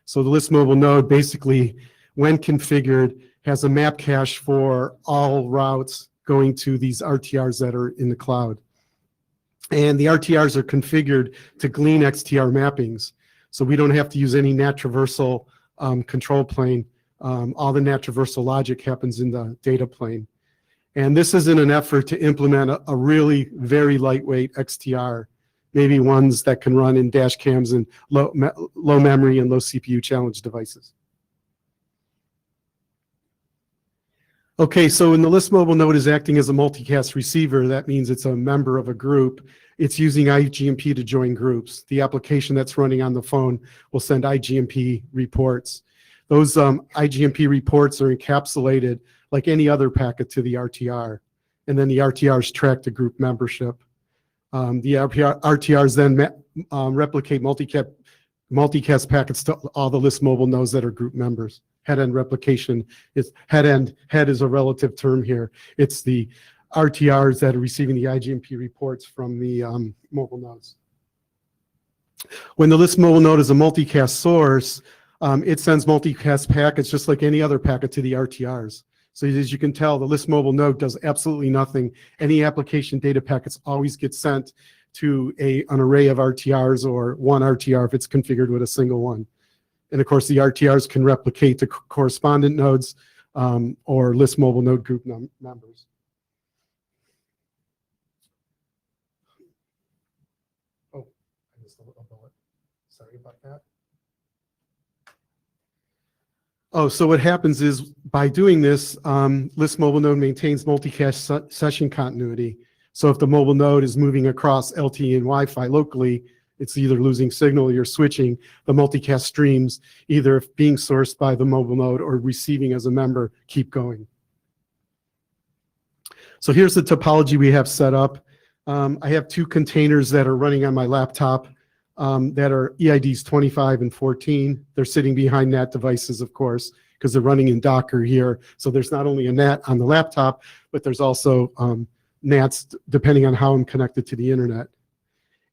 So the Lisp mobile node basically, when configured, has a map cache for all routes going to these RTRs that are in the cloud. And the RTRs are configured to glean XTR mappings. So we don't have to use any NAT traversal control plane. All the NAT traversal logic happens in the data plane. And this is in an effort to implement a really very lightweight XTR, maybe ones that can run in dash cams and low memory and low CPU challenge devices. Okay, so when the Lisp mobile node is acting as a multicast receiver, that means it's a member of a group. It's using IGMP to join groups. The application that's running on the phone will send IGMP reports. Those IGMP reports are encapsulated like any other packet to the RTR. And then the RTRs track the group membership. The RTRs then replicate multicast packets to all the Lisp mobile nodes that are group members. Head-end replication is head is a relative term here. It's the RTRs that are receiving the IGMP reports from the mobile nodes. When the Lisp mobile node is a multicast source, it sends multicast packets just like any other packet to the RTRs. So as you can tell, the Lisp mobile node does absolutely nothing. Any application data packets always get sent to an array of RTRs or one RTR if it's configured with a single one. And of course, the RTRs can replicate the correspondent nodes or Lisp mobile node group members. Oh, I missed a bullet. Sorry about that. Oh, so what happens is by doing this, Lisp mobile node maintains multicast session continuity. So if the mobile node is moving across LTE and Wi-Fi locally, it's either losing signal or you're switching the multicast streams, either being sourced by the mobile node or receiving as a member, keep going. So here's the topology we have set up. I have two containers that are running on my laptop that are EIDs 25 and 14. They're sitting behind NAT devices, of course, because they're running in Docker here. So there's not only a NAT on the laptop, but there's also NATs depending on how I'm connected to the internet.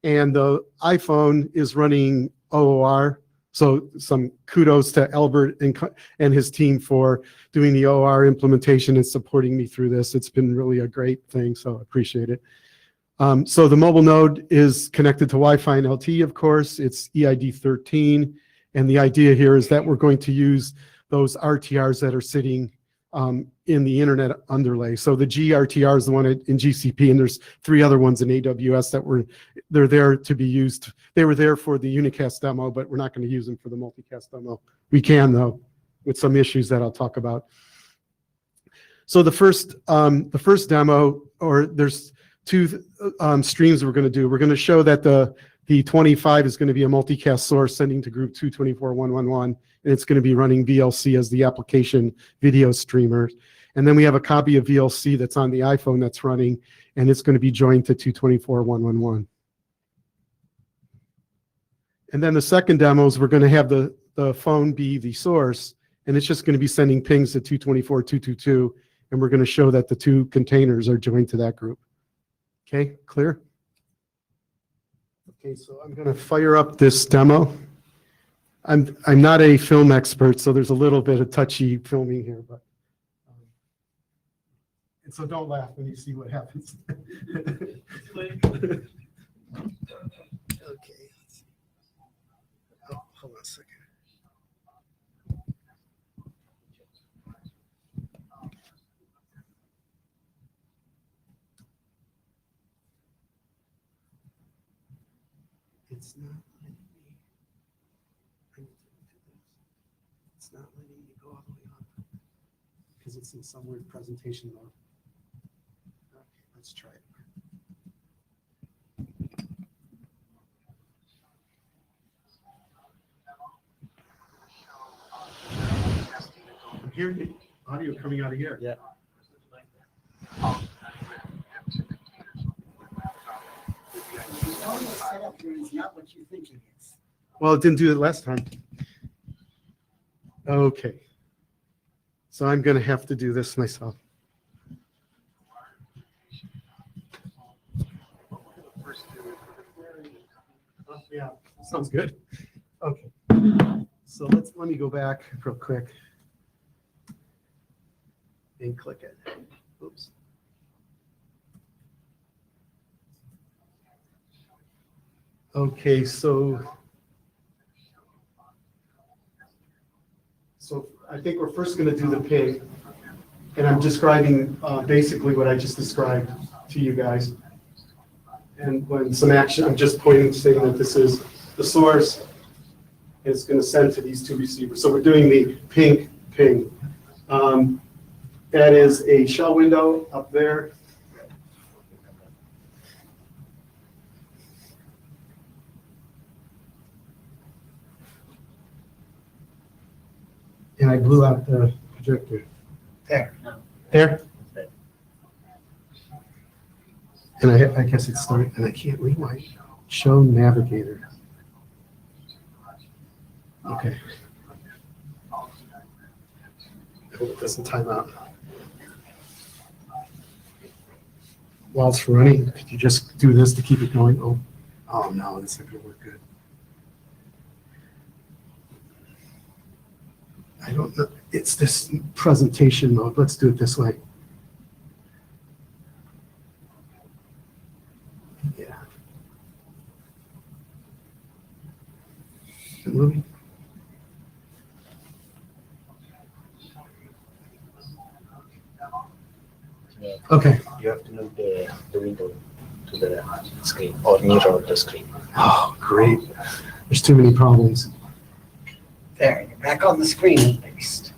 And the iPhone is running OOR. So some kudos to Albert and his team for doing the OOR implementation and supporting me through this. It's been really a great thing, so I appreciate it. So the mobile node is connected to Wi-Fi and LTE, of course. It's EID 13. And the idea here is that we're going to use those RTRs that are sitting in the internet underlay. So the GRTR is the one in GCP, and there's three other ones in AWS that they're there to be used. They were there for the unicast demo, but we're not going to use them for the multicast demo. We can, though, with some issues that I'll talk about. So the first demo, or there's two streams we're going to do. We're going to show that the 25 is going to be a multicast source sending to group 224.111, and it's going to be running VLC as the application video streamer. And then we have a copy of VLC that's on the iPhone that's running, and it's going to be joined to 224.111. And then the second demo is we're going to have the phone be the source, and it's just going to be sending pings to 224.222, and we're going to show that the two containers are joined to that group. Okay, clear? Okay, so I'm going to fire up this demo. I'm not a film expert, so there's a little bit of touchy filming here, but and so don't laugh when you see what happens. Okay. Oh, hold on a second. It's not letting me. It's not letting me go all the way up because it's in some weird presentation mode. Okay, let's try it. I'm hearing audio coming out of here. Yeah. The audio setup here is not what you think it is. Well, it didn't do it last time. Okay. So I'm going to have to do this myself. Yeah, sounds good. Okay. So let me go back real quick and click it. Oops. Okay, so I think we're first going to do the ping, and I'm describing basically what I just described to you guys. And when some action, I'm just pointing, saying that this is the source. It's going to send to these two receivers. So we're doing the ping. That is a shell window up there. And I blew out the projector. There. There? And I guess it's starting, and I can't read my show navigator. Okay. I hope it doesn't time out. While it's running, could you just do this to keep it going? Oh no, this isn't gonna work good. I don't know. It's this presentation mode. Let's do it this way. Yeah. Is it moving? Okay. You have to move the window to the screen or mirror the screen. Oh, great. There's too many problems. There, you're back on the screen at least.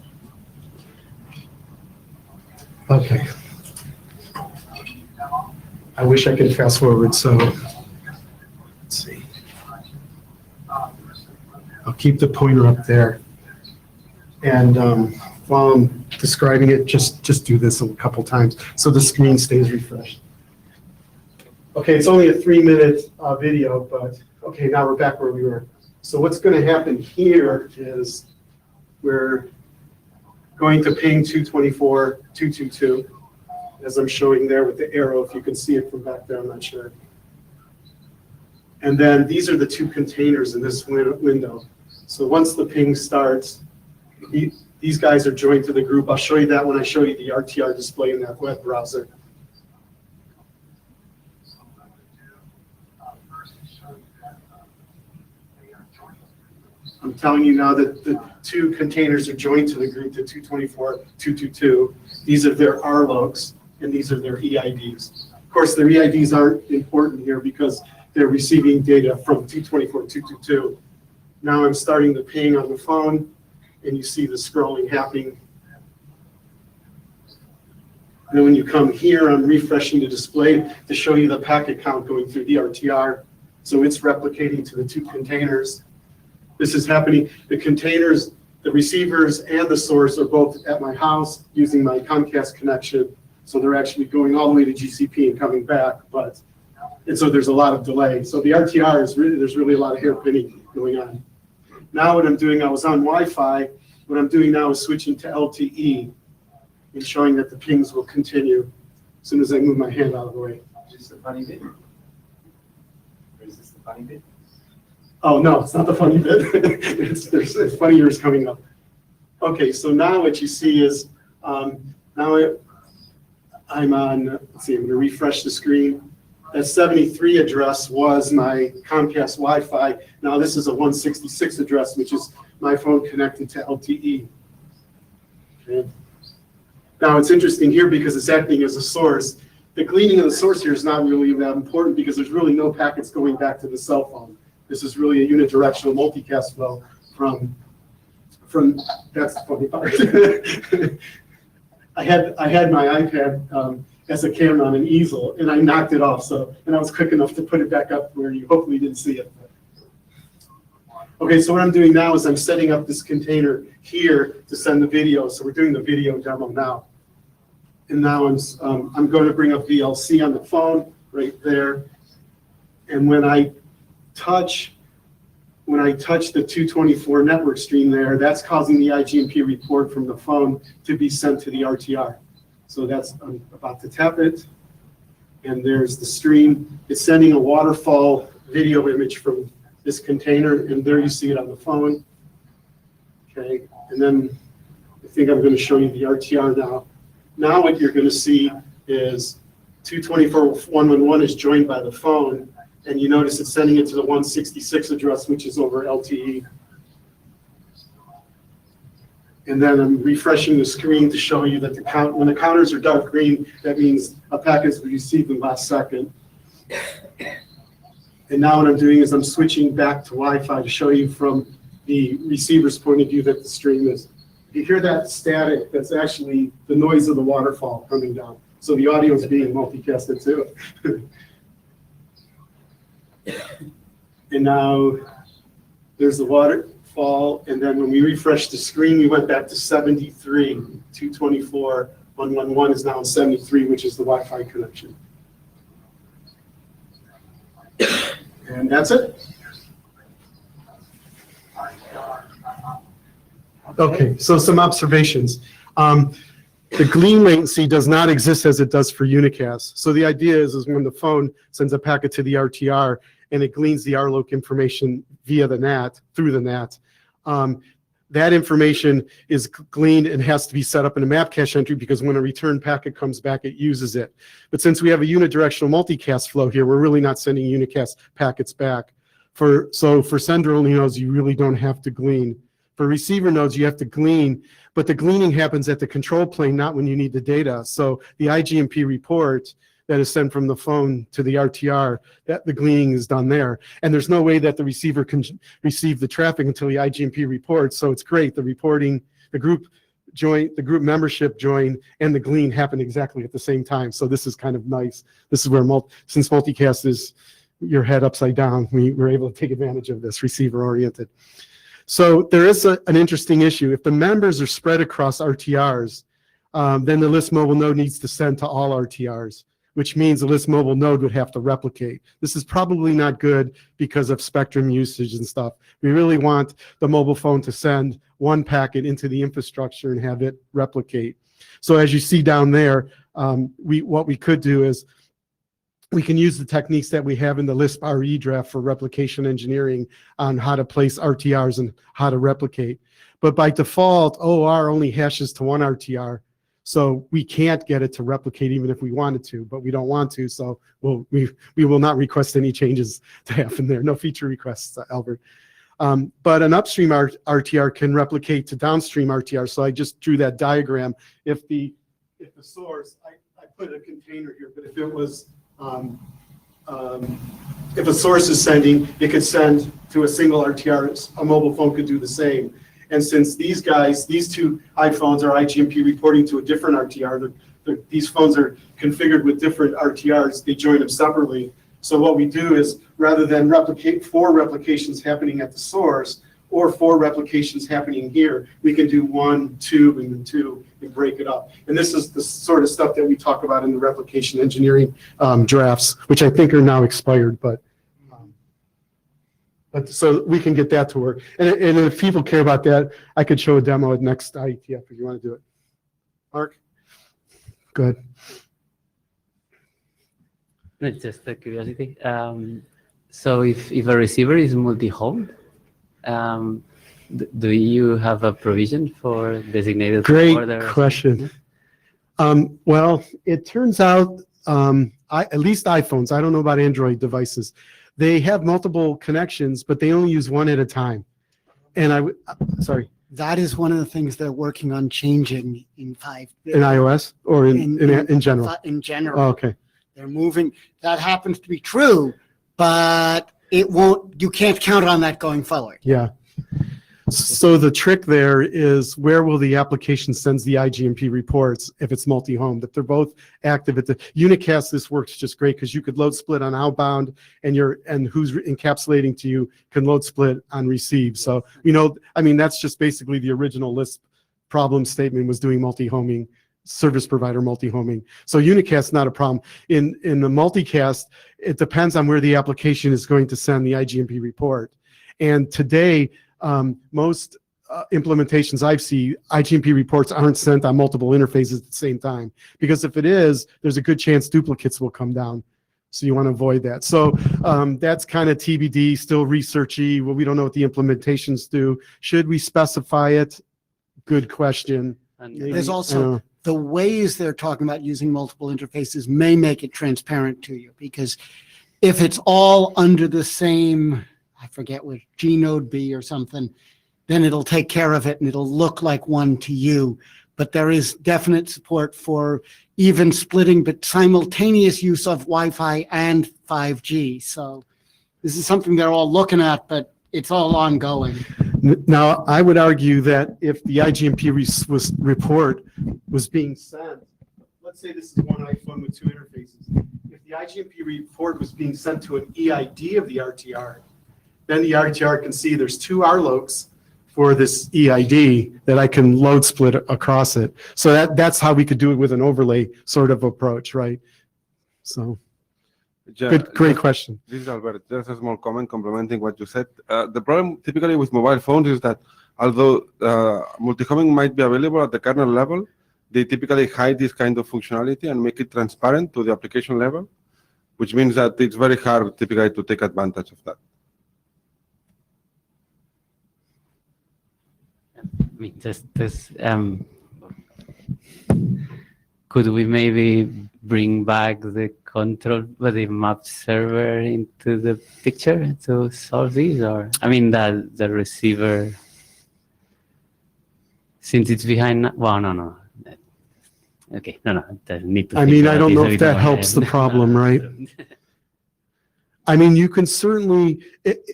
Okay. I wish I could fast forward, so let's see. I'll keep the pointer up there. And while I'm describing it, just do this a couple times so the screen stays refreshed. Okay, it's only a 3-minute video, but okay, now we're back where we were. So what's going to happen here is we're going to ping 224.222, as I'm showing there with the arrow. If you can see it from back there, I'm not sure. And then these are the two containers in this window. So once the ping starts, these guys are joined to the group. I'll show you that when I show you the RTR display in that web browser. I'm telling you now that the two containers are joined to the group, the 224.222. These are their RLOGs, and these are their EIDs. Of course, their EIDs aren't important here because they're receiving data from 224.222. Now I'm starting the ping on the phone, and you see the scrolling happening. And then when you come here, I'm refreshing the display to show you the packet count going through the RTR. So it's replicating to the two containers. This is happening. The containers, the receivers, and the source are both at my house using my Comcast connection. So they're actually going all the way to GCP and coming back. And so there's a lot of delay. So the RTR is really, there's really a lot of hairpinning going on. Now what I'm doing, I was on Wi-Fi. What I'm doing now is switching to LTE and showing that the pings will continue as soon as I move my hand out of the way. Is this the funny bit? Or is this the funny bit? Oh, no, it's not the funny bit. There's funnier coming up. Okay, so now what you see is, now I'm on, let's see, I'm going to refresh the screen. That 73 address was my Comcast Wi-Fi. Now this is a 166 address, which is my phone connected to LTE. Okay. Now it's interesting here because it's acting as a source. The gleaning of the source here is not really that important because there's really no packets going back to the cell phone. This is really a unidirectional multicast flow from that's the funny part. I had my iPad as a camera on an easel, and I knocked it off. And I was quick enough to put it back up where you hopefully didn't see it. Okay, so what I'm doing now is I'm setting up this container here to send the video. So we're doing the video demo now. And now I'm going to bring up VLC on the phone right there. And when I touch when I touch the 224 network stream there, that's causing the IGMP report from the phone to be sent to the RTR. So that's, I'm about to tap it. And there's the stream. It's sending a waterfall video image from this container, and there you see it on the phone. Okay, and then I think I'm going to show you the RTR now. Now what you're going to see is 224.111 is joined by the phone, and you notice it's sending it to the 166 address, which is over LTE. And then I'm refreshing the screen to show you that when the counters are dark green, that means a packet is received in the last second. And now what I'm doing is I'm switching back to Wi-Fi to show you from the receiver's point of view that the stream is. If you hear that static, that's actually the noise of the waterfall coming down. So the audio is being multicasted too. And now there's the waterfall, and then when we refresh the screen, we went back to 73. 224.111 is now in 73, which is the Wi-Fi connection. And that's it. Okay, so some observations. The glean latency does not exist as it does for unicast. So the idea is when the phone sends a packet to the RTR and it gleans the RLOC information via the NAT, through the NAT, that information is gleaned and has to be set up in a map cache entry because when a return packet comes back, it uses it. But since we have a unidirectional multicast flow here, we're really not sending unicast packets back. So for sender-only nodes, you really don't have to glean. For receiver nodes, you have to glean, but the gleaning happens at the control plane, not when you need the data. So the IGMP report that is sent from the phone to the RTR, that the gleaning is done there. And there's no way that the receiver can receive the traffic until the IGMP reports. So it's great. The reporting, the group membership join, and the glean happen exactly at the same time. So this is kind of nice. This is where, since multicast is your head upside down, we were able to take advantage of this, receiver oriented. So there is an interesting issue. If the members are spread across RTRs, then the Lisp mobile node needs to send to all RTRs, which means the Lisp mobile node would have to replicate. This is probably not good because of spectrum usage and stuff. We really want the mobile phone to send one packet into the infrastructure and have it replicate. So as you see down there, what we could do is we can use the techniques that we have in the Lisp RE draft for replication engineering on how to place RTRs and how to replicate. But by default, OR only hashes to one RTR. So we can't get it to replicate even if we wanted to, but we don't want to. So we will not request any changes to happen there. No feature requests, Albert. But an upstream RTR can replicate to downstream RTR. So I just drew that diagram. If the source, I put a container here, but if it was, if a source is sending, it could send to a single RTR. A mobile phone could do the same. And since these guys, these two iPhones are IGMP reporting to a different RTR, these phones are configured with different RTRs, they join them separately. So what we do is, rather than replicate 4 replications happening at the source, or 4 replications happening here, we can do 1, 2, and then 2, and break it up. And this is the sort of stuff that we talk about in the replication engineering drafts, which I think are now expired, but so we can get that to work. And if people care about that, I could show a demo at next IETF if you want to do it. Mark? Go ahead. Just a curiosity. So if a receiver is multi-home, do you have a provision for designated Great order? question. Well, it turns out, at least iPhones, I don't know about Android devices, they have multiple connections, but they only use one at a time. And sorry. That is one of the things they're working on changing in 5. In iOS or in general? In general. Oh, okay. They're moving. That happens to be true, but it won't, you can't count on that going forward. Yeah. So the trick there is, where will the application sends the IGMP reports if it's multi-home? If they're both active at the unicast, this works just great because you could load split on outbound, and who's encapsulating to you can load split on receive. So I mean that's just basically the original Lisp problem statement was doing multi-homing, service provider multi-homing. So unicast not a problem. In the multicast, it depends on where the application is going to send the IGMP report. And today, most implementations I've seen, IGMP reports aren't sent on multiple interfaces at the same time. Because if it is, there's a good chance duplicates will come down. So you want to avoid that. So that's kind of TBD, still researchy. Well, we don't know what the implementations do. Should we specify it? Good question. There's also the ways they're talking about using multiple interfaces may make it transparent to you, because if it's all under the same, I forget what G-Node B or something, then it'll take care of it and it'll look like one to you. But there is definite support for even splitting, but simultaneous use of Wi-Fi and 5G. So this is something they're all looking at, but it's all ongoing. Now, I would argue that if the IGMP report was being sent, let's say this is one iPhone with two interfaces. If the IGMP report was being sent to an EID of the RTR, then the RTR can see there's two RLOCs for this EID that I can load split across it. So that's how we could do it with an overlay sort of approach, right? So, great question. This is Albert. Just a small comment complementing what you said. The problem typically with mobile phones is that although multi-homing might be available at the kernel level, they typically hide this kind of functionality and make it transparent to the application level, which means that it's very hard typically to take advantage of that. I mean, could we maybe bring back the the map server into the picture to solve these? Or, I mean, the receiver, since it's behind, well, no. Okay, no, need to. I mean, I don't know if that helps the problem, right? I mean, you can certainly,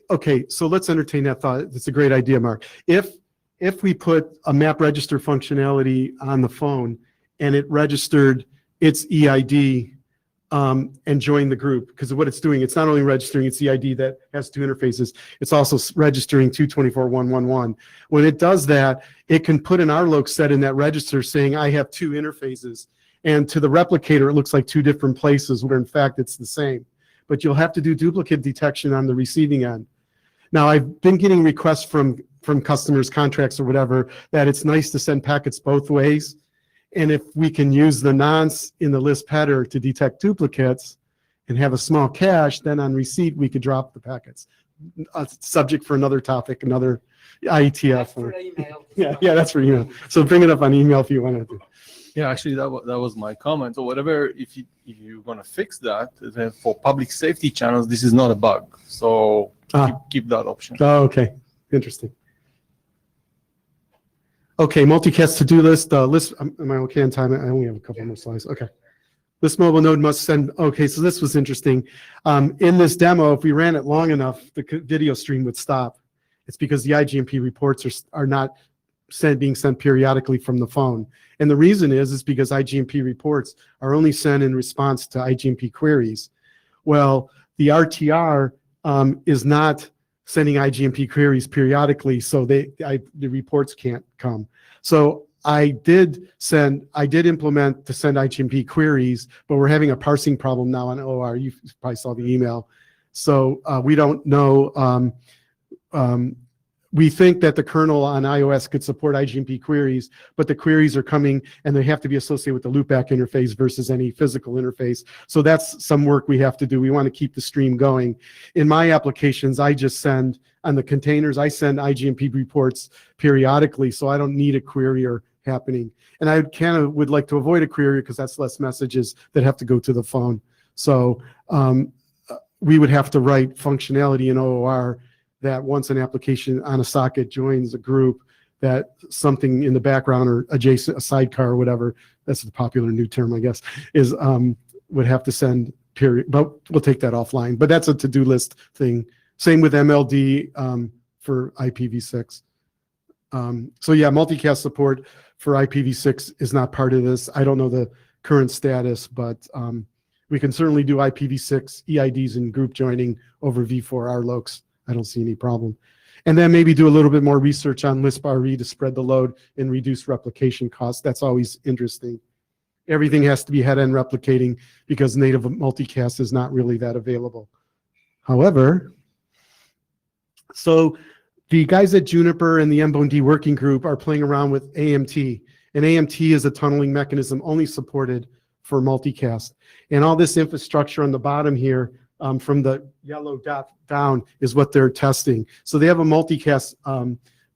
okay, so let's entertain that thought. It's a great idea, Mark. If we put a map register functionality on the phone and it registered its EID and joined the group, because what it's doing, it's not only registering its EID that has two interfaces, it's also registering 224.111. When it does that, it can put an RLOC set in that register saying, I have two interfaces. And to the replicator, it looks like two different places where in fact it's the same. But you'll have to do duplicate detection on the receiving end. Now, I've been getting requests from customers, contracts or whatever, that it's nice to send packets both ways. And if we can use the nonce in the Lisp header to detect duplicates and have a small cache, then on receipt, we could drop the packets. Subject for another topic, another IETF. Yeah, that's for email. So bring it up on email if you want to. Yeah, actually, that was my comment. So whatever, if you're going to fix that, then for public safety channels, this is not a bug. So keep that option. Oh, okay. Interesting. Okay, multicast to-do list. List. Am I okay on time? I only have a couple more slides. Okay. This mobile node must send. Okay, so this was interesting. In this demo, if we ran it long enough, the video stream would stop. It's because the IGMP reports are not being sent periodically from the phone. And the reason is because IGMP reports are only sent in response to IGMP queries. Well, the RTR is not sending IGMP queries periodically, so the reports can't come. So I did implement to send IGMP queries, but we're having a parsing problem now on OR. You probably saw the email. So we don't know. We think that the kernel on iOS could support IGMP queries, but the queries are coming and they have to be associated with the loopback interface versus any physical interface. So that's some work we have to do. We want to keep the stream going. In my applications, I just send, on the containers, I send IGMP reports periodically, so I don't need a querier happening. And I kind of would like to avoid a querier because that's less messages that have to go to the phone. So we would have to write functionality in OOR that once an application on a socket joins a group, that something in the background or adjacent, a sidecar or whatever, that's the popular new term, I guess, is would have to send period, but we'll take that offline. But that's a to-do list thing. Same with MLD for IPv6. So yeah, multicast support for IPv6 is not part of this. I don't know the current status, but we can certainly do IPv6 EIDs and group joining over v4 RLOCs. I don't see any problem. And then maybe do a little bit more research on Lisp RE to spread the load and reduce replication costs. That's always interesting. Everything has to be head-end replicating because native multicast is not really that available. However, So the guys at Juniper and the MBOND working group are playing around with AMT. And AMT is a tunneling mechanism only supported for multicast. And all this infrastructure on the bottom here, from the yellow dot down, is what they're testing. So they have a multicast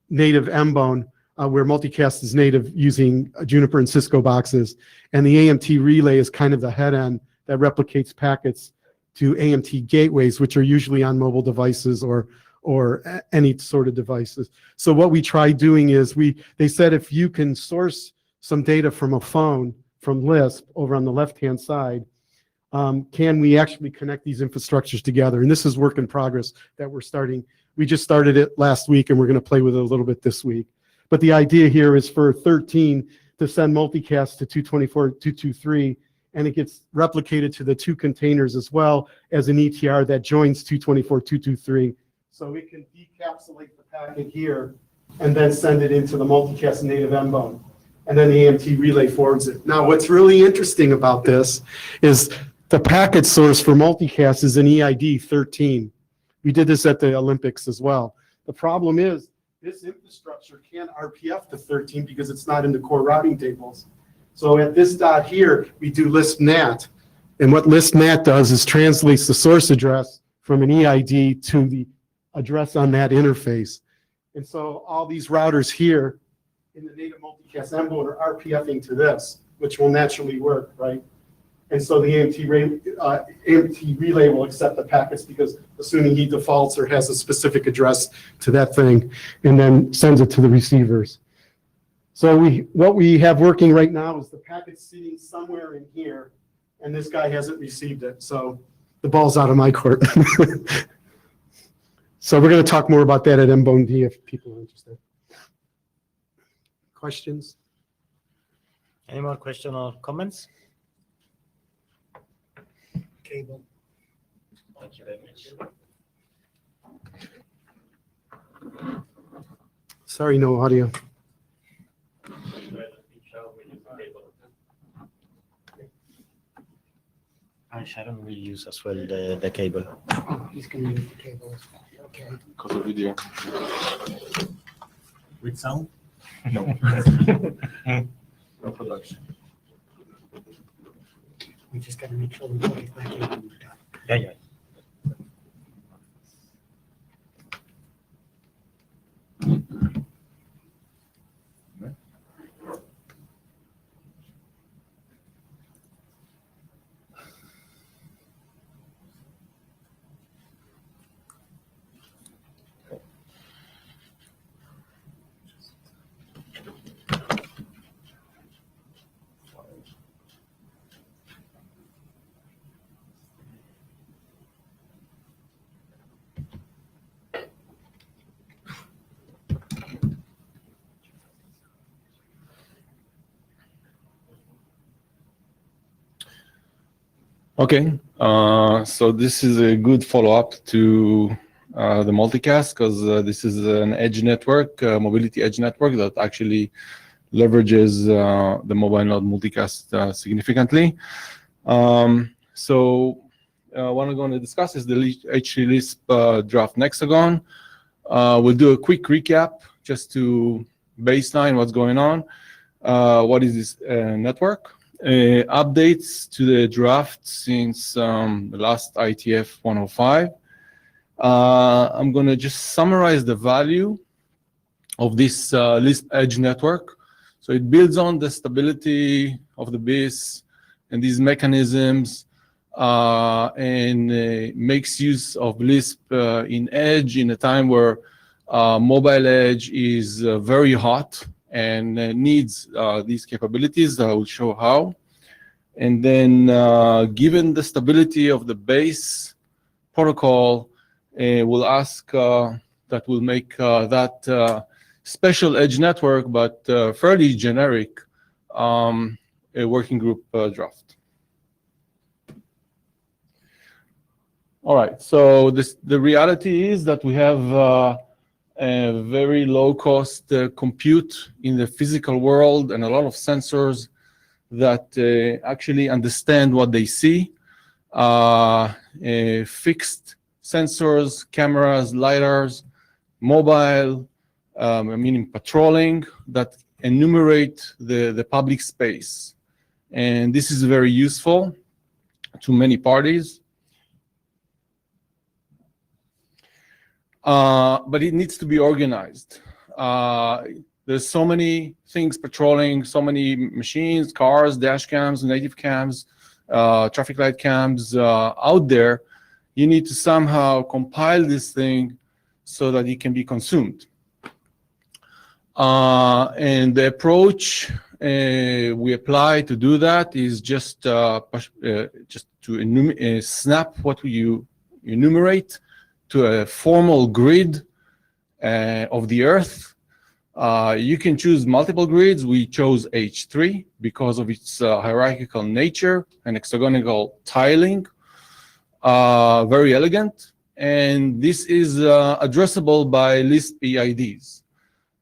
native MBON, where multicast is native using Juniper and Cisco boxes. And the AMT relay is kind of the head end that replicates packets to AMT gateways, which are usually on mobile devices or any sort of devices. So what we try doing is they said if you can source some data from a phone, from Lisp over on the left-hand side, can we actually connect these infrastructures together? And this is work in progress that we're starting. We just started it last week and we're going to play with it a little bit this week. But the idea here is for 13 to send multicast to 224.223, and it gets replicated to the two containers as well as an ETR that joins 224.223. So we can decapsulate the packet here and then send it into the multicast native MBON. And then the AMT relay forwards it. Now, what's really interesting about this is the packet source for multicast is an EID 13. We did this at the Olympics as well. The problem is this infrastructure can't RPF to 13 because it's not in the core routing tables. So at this dot here, we do Lisp NAT. And what Lisp NAT does is translates the source address from an EID to the address on that interface. And so all these routers here in the native multicast MBON are RPFing to this, which will naturally work, right? And so the AMT relay will accept the packets because assuming he defaults or has a specific address to that thing, and then sends it to the receivers. So what we have working right now is the packet sitting somewhere in here, and this guy hasn't received it. So the ball's out of my court. So we're going to talk more about that at MBOND if people are interested. Questions? Any more questions or comments? Cable. Thank you very much. Sorry, no audio. Sharon will use as well the cable. Oh, he's going to use the cable as well. Okay. Because of video. With sound? No. No production. We just got to make sure we plug it back in. Yeah. Okay, so this is a good follow-up to the multicast because this is an edge network, mobility edge network that actually leverages the mobile node multicast significantly. So what I'm going to discuss is the HT Lisp draft Nexagon. We'll do a quick recap just to baseline what's going on. What is this network? Updates to the draft since the last IETF 105. I'm going to just summarize the value of this Lisp Edge network. So it builds on the stability of the BIS and these mechanisms and makes use of Lisp in Edge in a time where mobile Edge is very hot and needs these capabilities. I will show how. And then given the stability of the base protocol, we'll ask that will make that special edge network, but fairly generic, a working group draft. All right, so the reality is that we have a very low-cost compute in the physical world and a lot of sensors that actually understand what they see. Fixed sensors, cameras, lidars, mobile, meaning patrolling, that enumerate the public space. And this is very useful to many parties. But it needs to be organized. There's so many things patrolling, so many machines, cars, dash cams, native cams, traffic light cams out there. You need to somehow compile this thing so that it can be consumed. And the approach we apply to do that is just to snap what you enumerate to a formal grid of the Earth. You can choose multiple grids. We chose H3 because of its hierarchical nature and hexagonal tiling. Very elegant. And this is addressable by Lisp EIDs.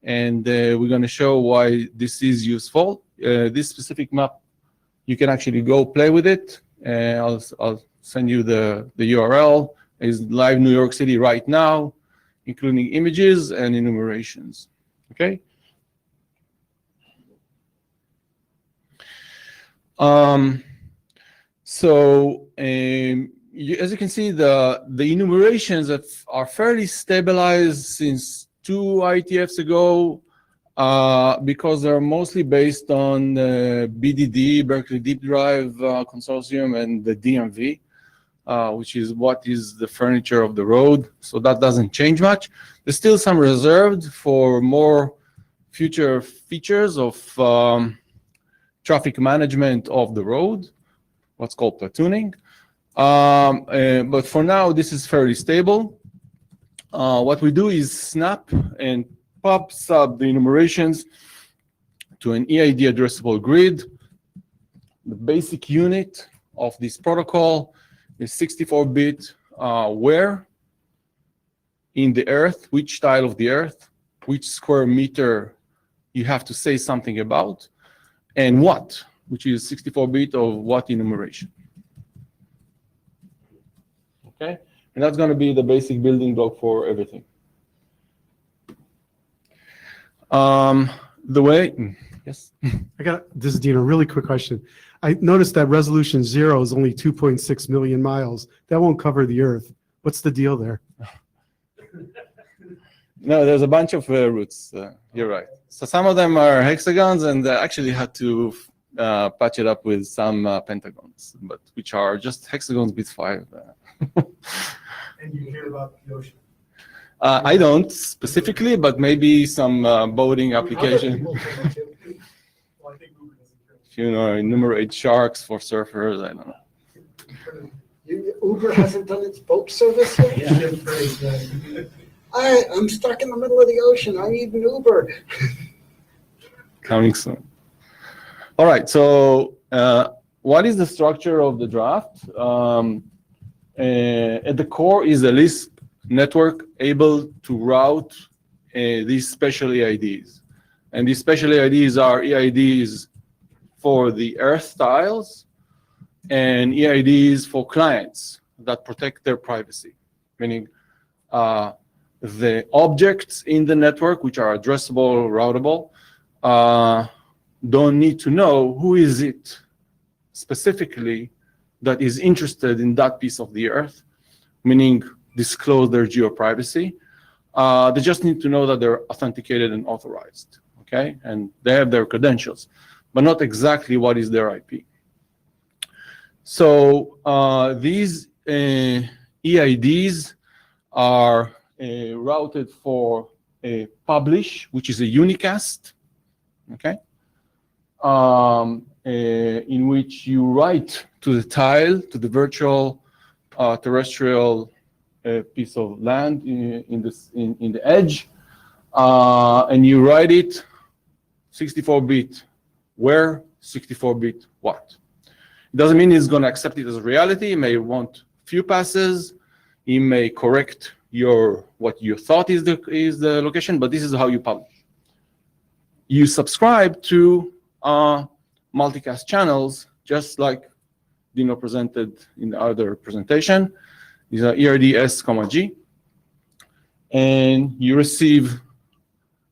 And we're going to show why this is useful. This specific map, you can actually go play with it. I'll send you the URL. It's live New York City right now, including images and enumerations. Okay. As you can see, the enumerations are fairly stabilized since 2 IETFs ago because they're mostly based on BDD, Berkeley Deep Drive Consortium, and the DMV, which is what is the furniture of the road. So that doesn't change much. There's still some reserved for more future features of traffic management of the road, what's called platooning. But for now, this is fairly stable. What we do is snap and pops up the enumerations to an EID addressable grid. The basic unit of this protocol is 64-bit where in the Earth, which tile of the Earth, which square meter you have to say something about, and what, which is 64-bit of what enumeration. Okay, and that's going to be the basic building block for everything. Yes? This is Dean, a really quick question. I noticed that resolution 0 is only 2.6 million miles. That won't cover the Earth. What's the deal there? No, there's a bunch of routes. You're right. So some of them are hexagons, and I actually had to patch it up with some pentagons, but which are just hexagons bit 5. And you hear about the ocean. I don't specifically, but maybe some boating application. Well, I think Uber doesn't care. You know, enumerate sharks for surfers. I don't know. Uber hasn't done its boat service yet? Yeah. I'm stuck in the middle of the ocean. I need an Uber. Coming soon. All right. So, what is the structure of the draft? At the core is a Lisp network able to route these special EIDs. And these special EIDs are EIDs for the Earth tiles and EIDs for clients that protect their privacy, meaning the objects in the network, which are addressable, routable, don't need to know who is it specifically that is interested in that piece of the Earth, meaning disclose their geo-privacy. They just need to know that they're authenticated and authorized, okay? And they have their credentials, but not exactly what is their IP. So these EIDs are routed for a publish, which is a unicast, okay? In which you write to the tile, to the virtual terrestrial piece of land in the edge, and you write it 64-bit where, 64-bit what. It doesn't mean it's going to accept it as a reality. It may want few passes. It may correct what you thought is the location, but this is how you publish. You subscribe to multicast channels, just like Dino presented in the other presentation. These are ERD S, G. and you receive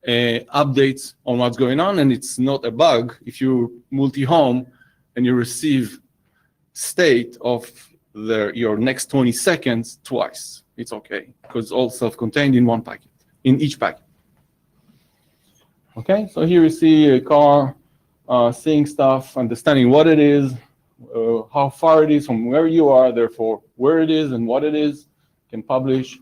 updates on what's going on, and it's not a bug if you multi-home and you receive state of your next 20 seconds twice. It's okay, because it's all self-contained in one packet, in each packet. Okay, so here you see a car seeing stuff, understanding what it is, how far it is from where you are, therefore where it is and what it is, can publish,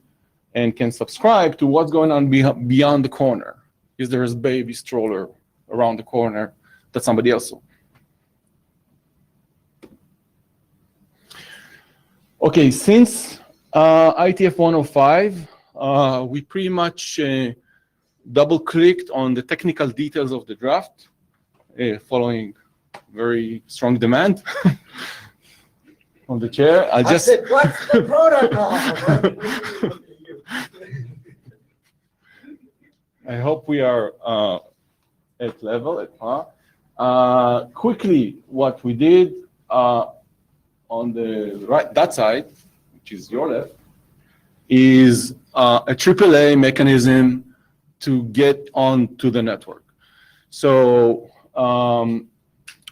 and can subscribe to what's going on beyond the corner. Is there a baby stroller around the corner that somebody else saw? Okay, since IETF 105, we pretty much double-clicked on the technical details of the draft, following very strong demand on the chair. I said, what's the protocol? I hope we are at level, at par. Quickly, what we did on the right, that side, which is your left, is a AAA mechanism to get onto the network. So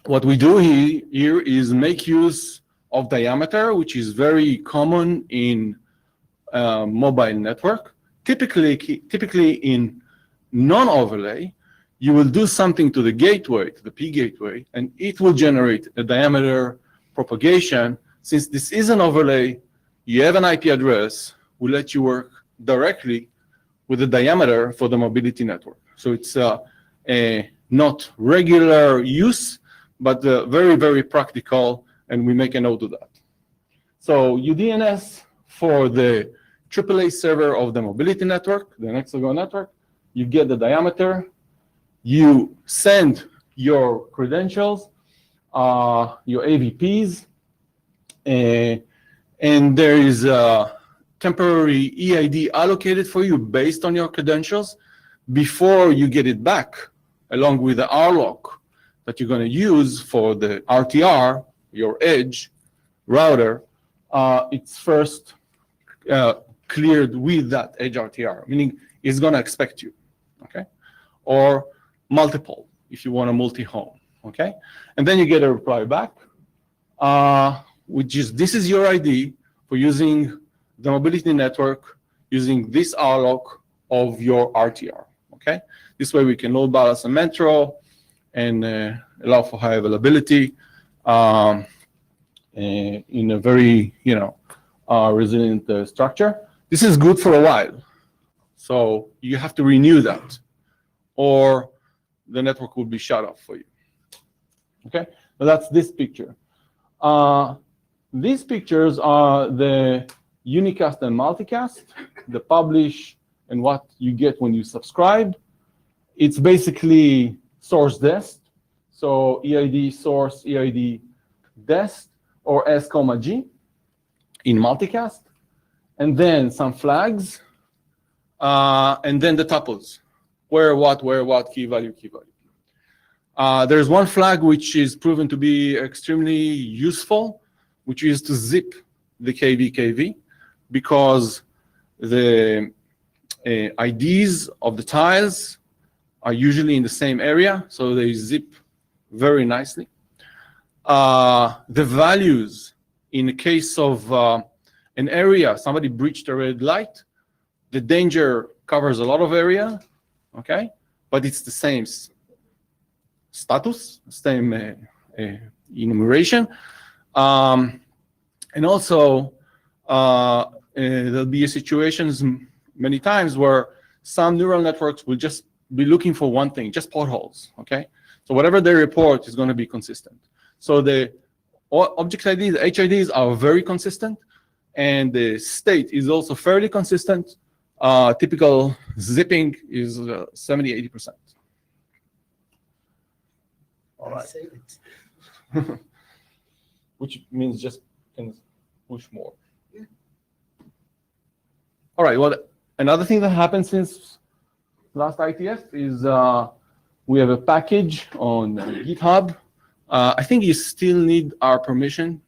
what we do here is make use of diameter, which is very common in mobile network. Typically in non-overlay, you will do something to the gateway, to the P gateway, and it will generate a diameter propagation. Since this is an overlay, you have an IP address, will let you work directly with the diameter for the mobility network. So it's not regular use, but very, very practical, and we make a note of that. So UDNS for the AAA server of the mobility network, the Nexagon network, you get the diameter, you send your credentials, your AVPs, and there is a temporary EID allocated for you based on your credentials before you get it back, along with the RLOC that you're going to use for the RTR, your edge router. It's first cleared with that edge RTR, meaning it's going to expect you, okay? Or multiple, if you want a multi-home, okay? And then you get a reply back, which is, this is your ID for using the mobility network, using this RLOC of your RTR, okay? This way we can load balance and metro and allow for high availability in a very, resilient structure. This is good for a while. So you have to renew that, or the network will be shut off for you. Okay, so that's this picture. These pictures are the unicast and multicast, the publish and what you get when you subscribe. It's basically source dest, so EID source, EID dest, or S, G in multicast, and then some flags, and then the tuples, where, what, key value, key value. There's one flag which is proven to be extremely useful, which is to zip the KV, because the IDs of the tiles are usually in the same area, so they zip very nicely. The values, in the case of an area, somebody breached a red light, the danger covers a lot of area, okay? But it's the same status, same enumeration. And also, there'll be situations many times where some neural networks will just be looking for one thing, just potholes, okay? So whatever they report is going to be consistent. So the object IDs, the HIDs are very consistent, and the state is also fairly consistent. Typical zipping is 70–80%. All right. Which means just can push more. Yeah. All right. Well, another thing that happened since last IETF is we have a package on GitHub. I think you still need our permission,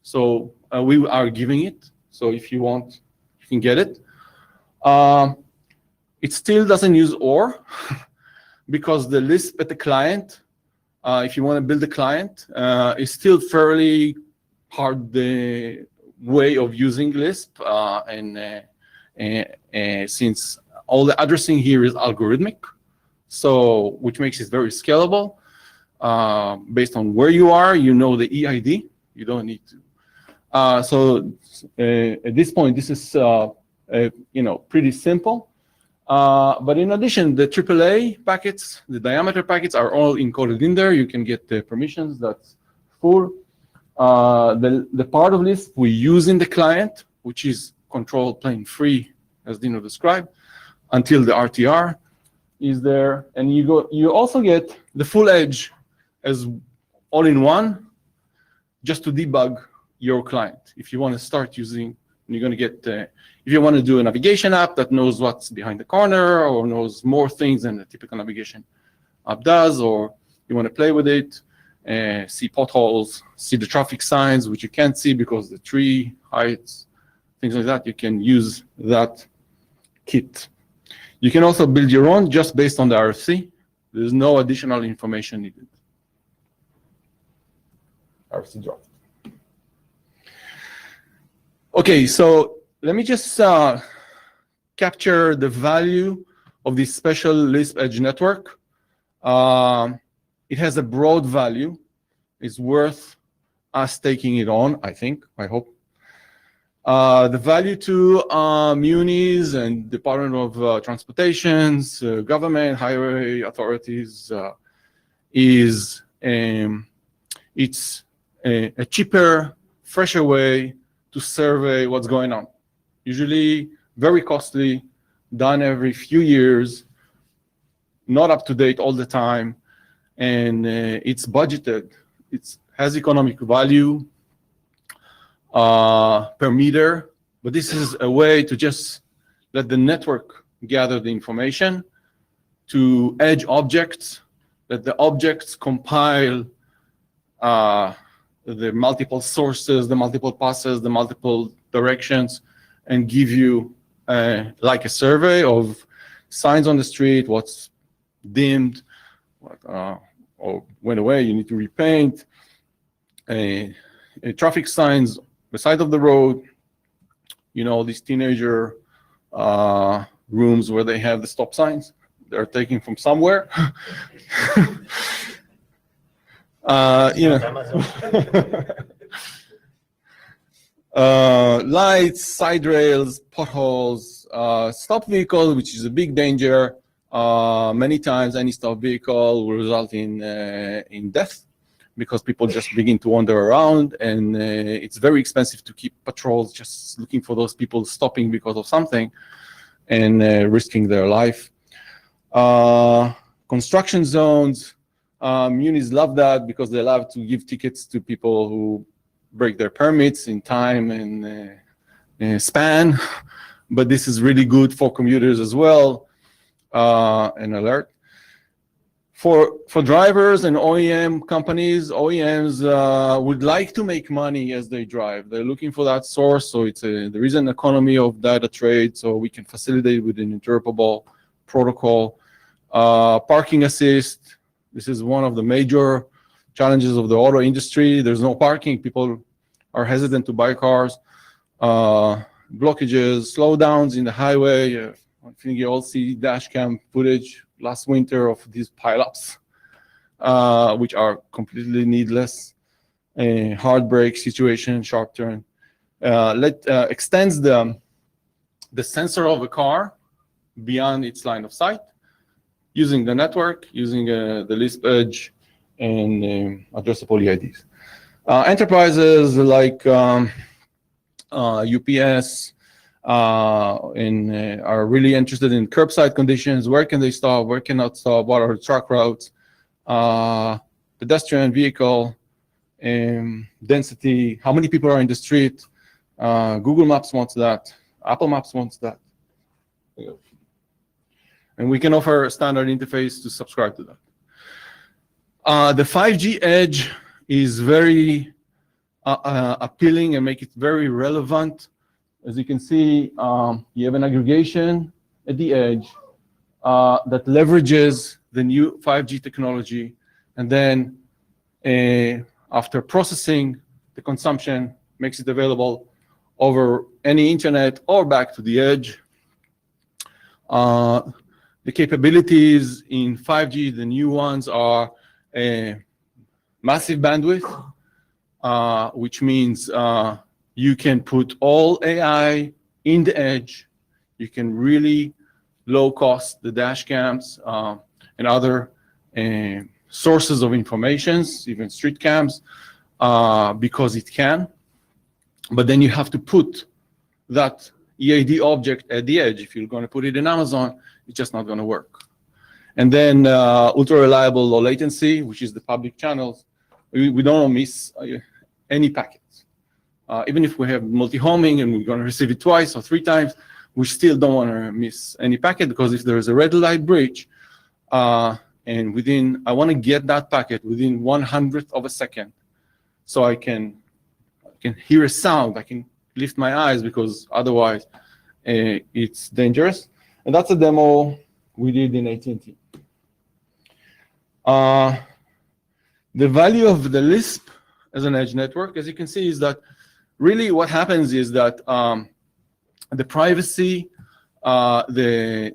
so we are giving it. So if you want, you can get it. It still doesn't use OR because the Lisp at the client, if you want to build a client, is still fairly hard way of using Lisp, and since all the addressing here is algorithmic, so which makes it very scalable. Based on where you are, you know the EID. You don't need to. So at this point, this is pretty simple. But in addition, the AAA packets, the diameter packets are all encoded in there. You can get the permissions that's full. The part of Lisp we use in the client, which is control plane free, as Dino described, until the RTR is there. And you also get the full edge as all in one, just to debug your client. If you want to start using, you're going to get, if you want to do a navigation app that knows what's behind the corner or knows more things than a typical navigation app does, or you want to play with it, see potholes, see the traffic signs, which you can't see because the tree heights, things like that, you can use that kit. You can also build your own just based on the RFC. There's no additional information needed. RFC draft. Okay, so let me just capture the value of this special Lisp Edge network. It has a broad value. It's worth us taking it on, I think, I hope. The value to munis and Department of Transportation's, government, highway authorities is it's a cheaper, fresher way to survey what's going on. Usually very costly, done every few years, not up to date all the time, and it's budgeted. It has economic value per meter, but this is a way to just let the network gather the information to edge objects, let the objects compile the multiple sources, the multiple passes, the multiple directions, and give you like a survey of signs on the street, what's dimmed, what, or went away, you need to repaint, traffic signs beside of the road, these teenager rooms where they have the stop signs. They're taken from somewhere. Lights, side rails, potholes, stop vehicle, which is a big danger. Many times any stop vehicle will result in death because people just begin to wander around, and it's very expensive to keep patrols just looking for those people stopping because of something and risking their life. Construction zones, munis love that because they love to give tickets to people who break their permits in time and span, but this is really good for commuters as well, and alert. For drivers and OEM companies, OEMs would like to make money as they drive. They're looking for that source, so there is an economy of data trade, so we can facilitate with an interoperable protocol. Parking assist, this is one of the major challenges of the auto industry. There's no parking. People are hesitant to buy cars. Blockages, slowdowns in the highway. I think you all see dash cam footage last winter of these pileups, which are completely needless. Hard brake situation, sharp turn. Extends the sensor of a car beyond its line of sight, using the network, using the Lisp Edge, and addressable EIDs. Enterprises like UPS are really interested in curbside conditions. Where can they stop? Where cannot stop? What are the truck routes? Pedestrian vehicle density. How many people are in the street? Google Maps wants that. Apple Maps wants that. And we can offer a standard interface to subscribe to that. The 5G Edge is very appealing and make it very relevant. As you can see, you have an aggregation at the edge. that leverages the new 5G technology, and then after processing the consumption, makes it available over any internet or back to the edge. The capabilities in 5G, the new ones, are massive bandwidth, which means you can put all AI in the edge. You can really low cost the dash cams and other sources of information, even street cams, because it can. But then you have to put that EAD object at the edge. If you're going to put it in Amazon, it's just not going to work. And then ultra reliable low latency, which is the public channels. We don't miss any packets. Even if we have multi-homing and we're going to receive it twice or 3 times, we still don't want to miss any packet, because if there is a red light breach, and I want to get that packet within 1/100th of a second, so I can hear a sound, I can lift my eyes, because otherwise it's dangerous. And that's a demo we did in AT&T. The value of the Lisp as an edge network, as you can see, is that really what happens is that the privacy, the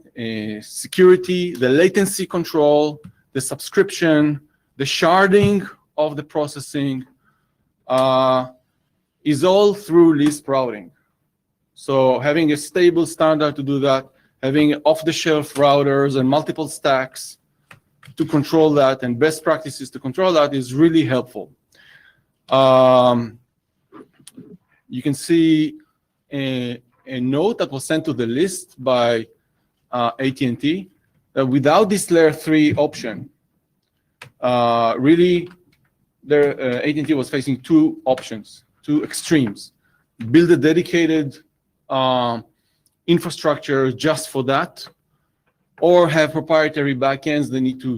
security, the latency control, the subscription, the sharding of the processing is all through Lisp routing. So having a stable standard to do that, having off-the-shelf routers and multiple stacks to control that, and best practices to control that, is really helpful. You can see a note that was sent to the list by AT&T that without this layer 3 option, really, AT&T was facing 2 options, 2 extremes: build a dedicated infrastructure just for that, or have proprietary backends they need to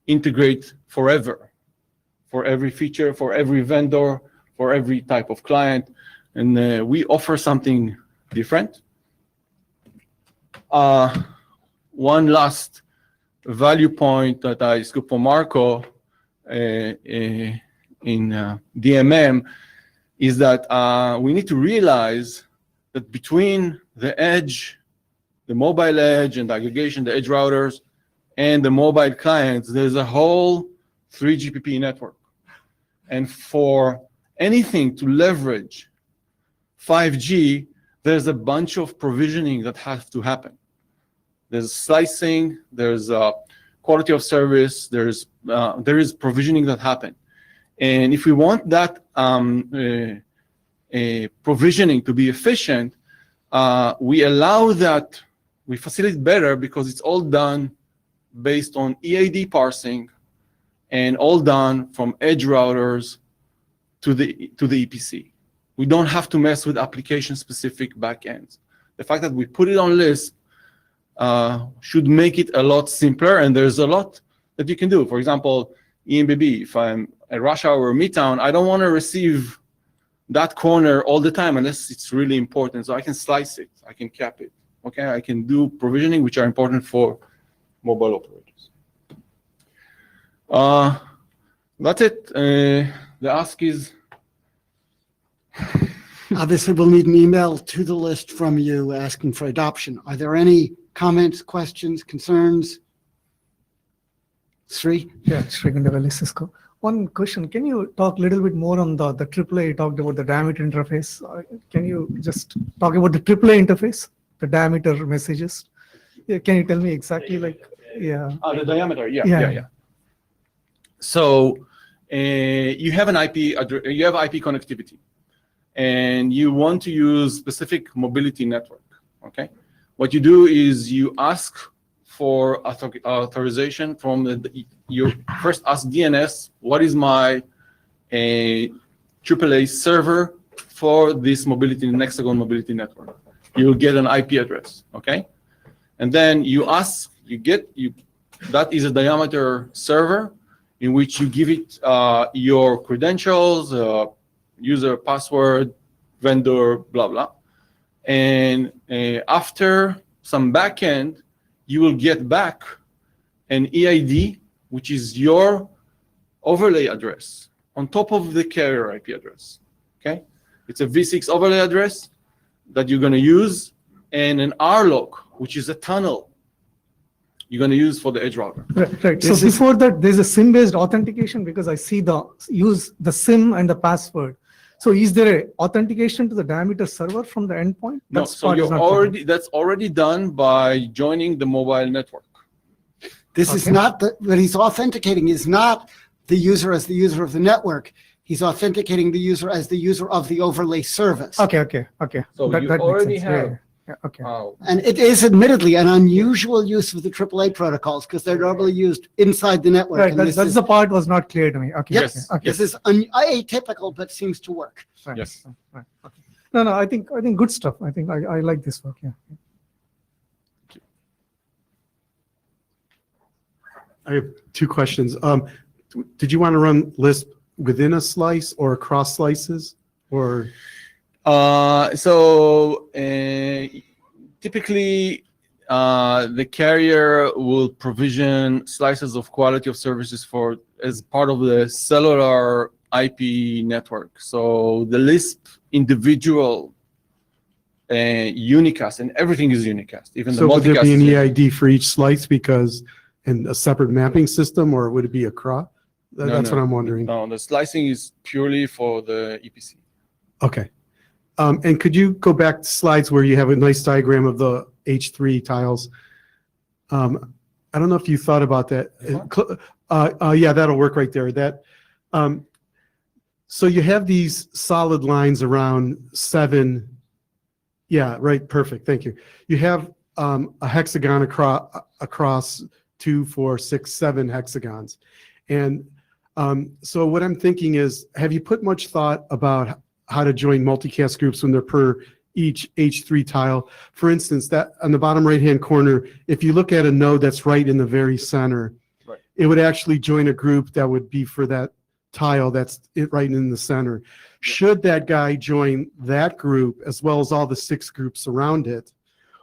integrate forever for every feature, for every vendor, for every type of client. And we offer something different. One last value point that I scooped from Marco in DMM is that we need to realize that between the edge, the mobile edge and the aggregation, the edge routers, and the mobile clients, there's a whole 3GPP network. And for anything to leverage 5G, there's a bunch of provisioning that has to happen. There's slicing, there's quality of service, there is provisioning that happen. And if we want that provisioning to be efficient, we allow that, we facilitate better, because it's all done based on EAD parsing and all done from edge routers to the EPC. We don't have to mess with application-specific backends. The fact that we put it on Lisp should make it a lot simpler, and there's a lot that you can do. For example, EMBB, if I'm at rush hour or Midtown, I don't want to receive that corner all the time unless it's really important. So I can slice it, I can cap it. Okay, I can do provisioning which are important for mobile operators. That's it. The ask is. Obviously, we'll need an email to the list from you asking for adoption. Are there any comments, questions, concerns? Sri? Yeah, Sri Gandavali, Cisco. One question, can you talk a little bit more on the AAA? You talked about the diameter interface. Can you just talk about the AAA interface, the diameter messages? Yeah, can you tell me exactly, like, yeah. The diameter, yeah. So you have an IP, you have IP connectivity, and you want to use specific mobility network, okay? What you do is you ask for authorization from you first ask DNS, what is my AAA server for this mobility, Nexagon mobility network? You'll get an IP address, okay? And then you ask, that is a diameter server in which you give it your credentials, user, password, vendor, blah, blah. And after some backend, you will get back an EID, which is your overlay address on top of the carrier IP address. Okay, it's a v6 overlay address that you're going to use, and an RLOC, which is a tunnel you're going to use for the edge router. Right. So before that, there's a SIM-based authentication because I see use the SIM and the password. So is there a authentication to the diameter server from the endpoint? No, so that's already done by joining the mobile network. This is not what he's authenticating is not the user as the user of the network. He's authenticating the user as the user of the overlay service. Okay. So that you makes already sense. have. Yeah, okay. And it is admittedly an unusual use of the AAA protocols because they're normally used inside the network. Right, and that's the part was not clear to me. Okay. Yes, Okay. this is atypical, but seems to work. Right. Yes. Right. Okay. No, I think good stuff. I think I like this work. Yeah. I have two questions. Did you want to run Lisp within a slice or across slices, or? Typically, the carrier will provision slices of quality of services as part of the cellular IP network. So the Lisp individual unicast, and everything is unicast, even the multicast. So would there be an is EID for each slice and a separate mapping system, or would it be across? That's what I'm wondering. No, the slicing is purely for the EPC. Okay. And could you go back to slides where you have a nice diagram of the H3 tiles? I don't know if you thought about that. Yeah, that'll work right there. So you have these solid lines around 7. Yeah, right. Perfect. Thank you. You have a hexagon across 2, 4, 6, 7 hexagons. And so what I'm thinking is, have you put much thought about how to join multicast groups when they're per each H3 tile? For instance, that on the bottom right-hand corner, if you look at a node that's right in the very center, right, it would actually join a group that would be for that tile that's right in the center. Should that guy join that group as well as all the 6 groups around it,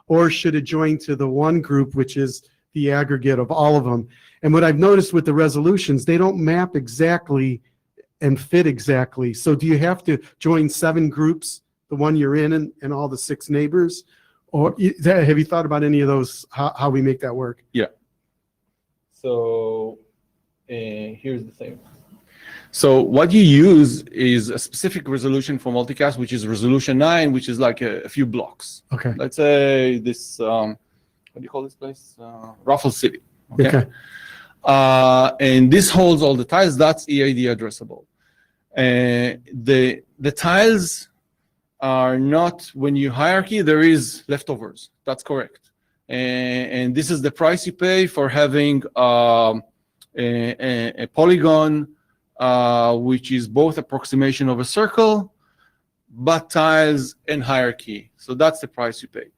or should it join to the one group, which is the aggregate of all of them? And what I've noticed with the resolutions, they don't map exactly and fit exactly. So do you have to join 7 groups, the one you're in and all the 6 neighbors? Or have you thought about any of those, how we make that work? Yeah. So here's the thing. So what you use is a specific resolution for multicast, which is resolution 9, which is like a few blocks. Okay. Let's say this, what do you call this place? Raffles City. Okay. And this holds all the tiles. That's EID addressable. The tiles are not, when you hierarchy, there is leftovers. That's correct. And this is the price you pay for having a polygon, which is both approximation of a circle, but tiles and hierarchy. So that's the price you pay.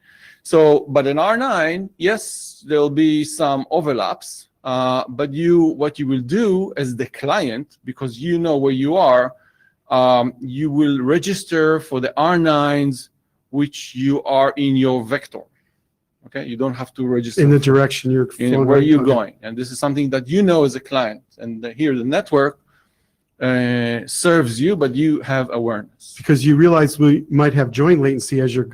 So, but in R9, yes, there'll be some overlaps. But what you will do as the client, because you know where you are, you will register for the R9s which you are in your vector. Okay, you don't have to register in the direction you're in where you're going, and this is something that you know as a client. And here the network serves you, but you have awareness because you realize we might have joint latency as you're.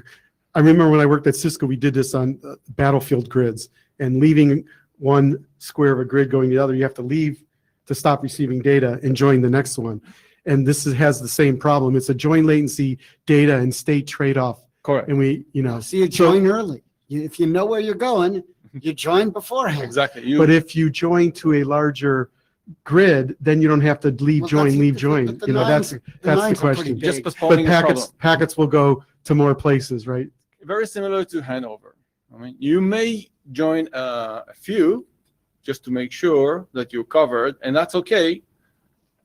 I remember when I worked at Cisco, we did this on battlefield grids, and leaving one square of a grid going to the other, you have to leave to stop receiving data and join the next one. And this has the same problem. It's a joint latency data and state trade-off. Correct. And we, So you join early. If you know where you're going, you join beforehand. Exactly. But if you join to a larger grid, then you don't have to leave, Well, join, that's- leave, but join. the That's lines- the lines are pretty question. big. Just But postponing the problem. packets will go to more places, right? Very similar to handover. I mean, you may join a few just to make sure that you're covered, and that's okay.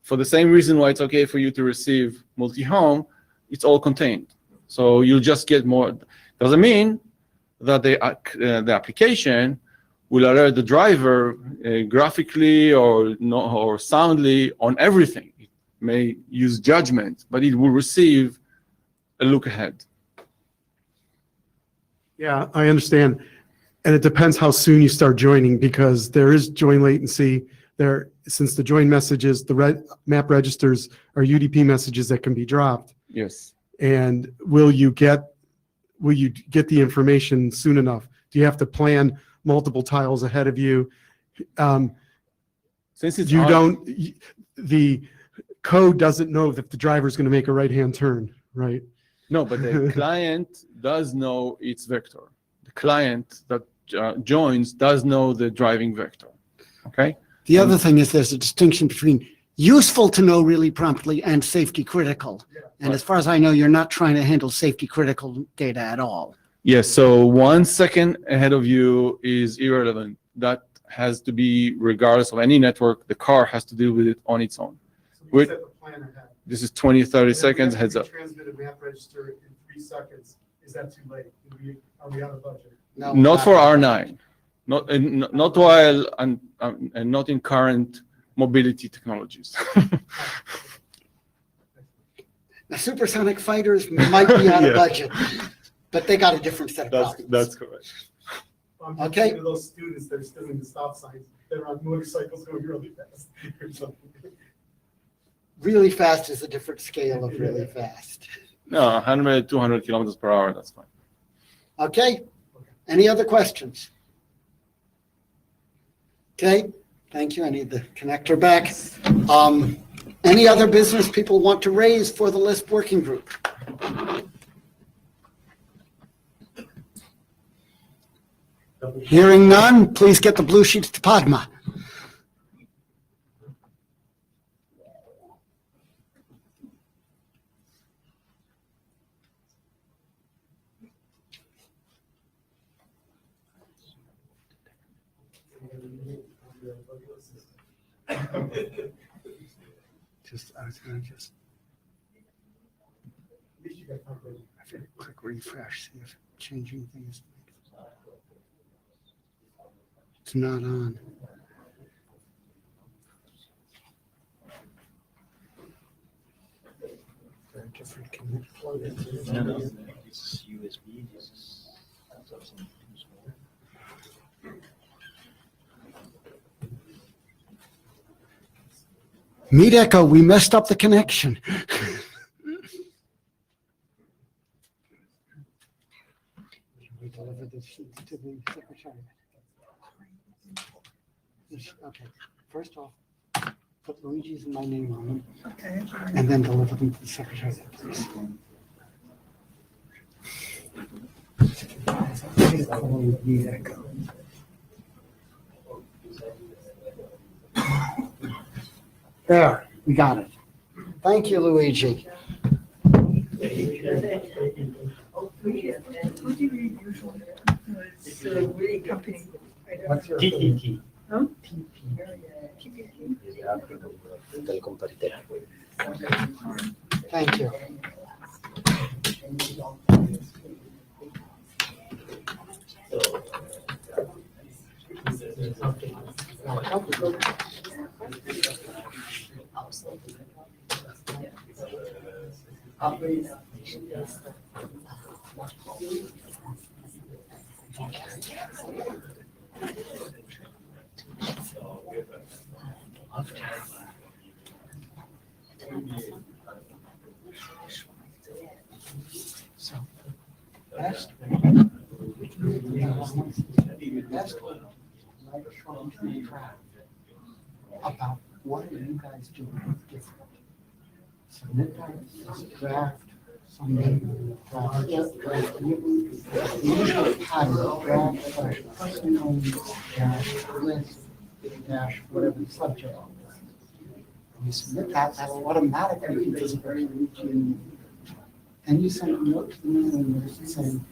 For the same reason why it's okay for you to receive multi-home, it's all contained. So you'll just get more. Doesn't mean that the application will alert the driver graphically or soundly on everything. It may use judgment, but it will receive a look ahead. Yeah, I understand. And it depends how soon you start joining, because there is join latency there. Since the join messages, the map registers are UDP messages that can be dropped. Yes. And will you get the information soon enough? Do you have to plan multiple tiles ahead of you? Since it's The code doesn't know that the driver is going to make a right-hand turn, right? No, but the client does know its vector. The client that joins does know the driving vector. Okay. The other thing is there's a distinction between useful to know really promptly and safety critical. And as far as I know, you're not trying to handle safety critical data at all. Yes. So 1 second ahead of you is irrelevant. That has to be regardless of any network. The car has to deal with it on its own. So set the plan ahead. This is 20, 30 seconds heads up. Transmit a map register in 3 seconds. Is that too late? Are we out of budget? No, Not for R9. Not while and not in current mobility technologies. Now, supersonic fighters might be out of Yeah. budget, but they got a different set of problems. That's correct. I'm Okay. thinking of those students that are still in the stop signs. They're on motorcycles going really fast or something. Really fast is a different scale of really fast. No, 100, 200 kilometers per hour. That's fine. Okay? Any other questions? Okay, thank you. I need the connector back. Any other business people want to raise for the Lisp working group? Hearing none, please get the blue sheets to Padma. I was gonna just quick refresh, see if changing things. It's not on. Very different. Can you plug it in? No, this is USB. This is something small. Meet Echo, we messed up the connection. We deliver the sheets to the secretary. Okay, first off, put Luigi's and my name on them, Okay. and then deliver them to the secretary, please. Meet Echo. There, we got it. Thank you, Luigi. Who do you read usually? It's a company. What's your TTT. Huh? is the acronym of Telecom Paritaria. Thank you. So, best about what are you guys doing different? Submit that as a draft, Sunday, draft, the usual pattern of draft, dash, list, dash, whatever the subject is. When you submit that, that'll automatically be visible to and you send a note to the mailing list saying,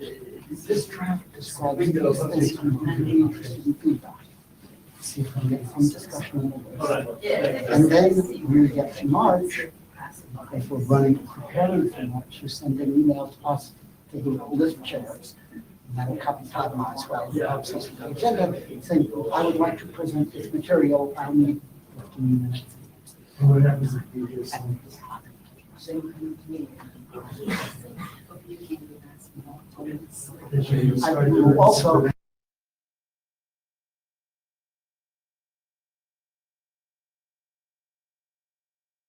this draft describes these things, I'm really interested in feedback. See if we can get some discussion on this. And then when we get to March, if we're preparing for March, you send an email to us, to the list chairs. And that'll copy Padma as well. It helps us with the agenda, saying, I would like to present this material, I'll need 15 minutes. What happens if you do something? I will also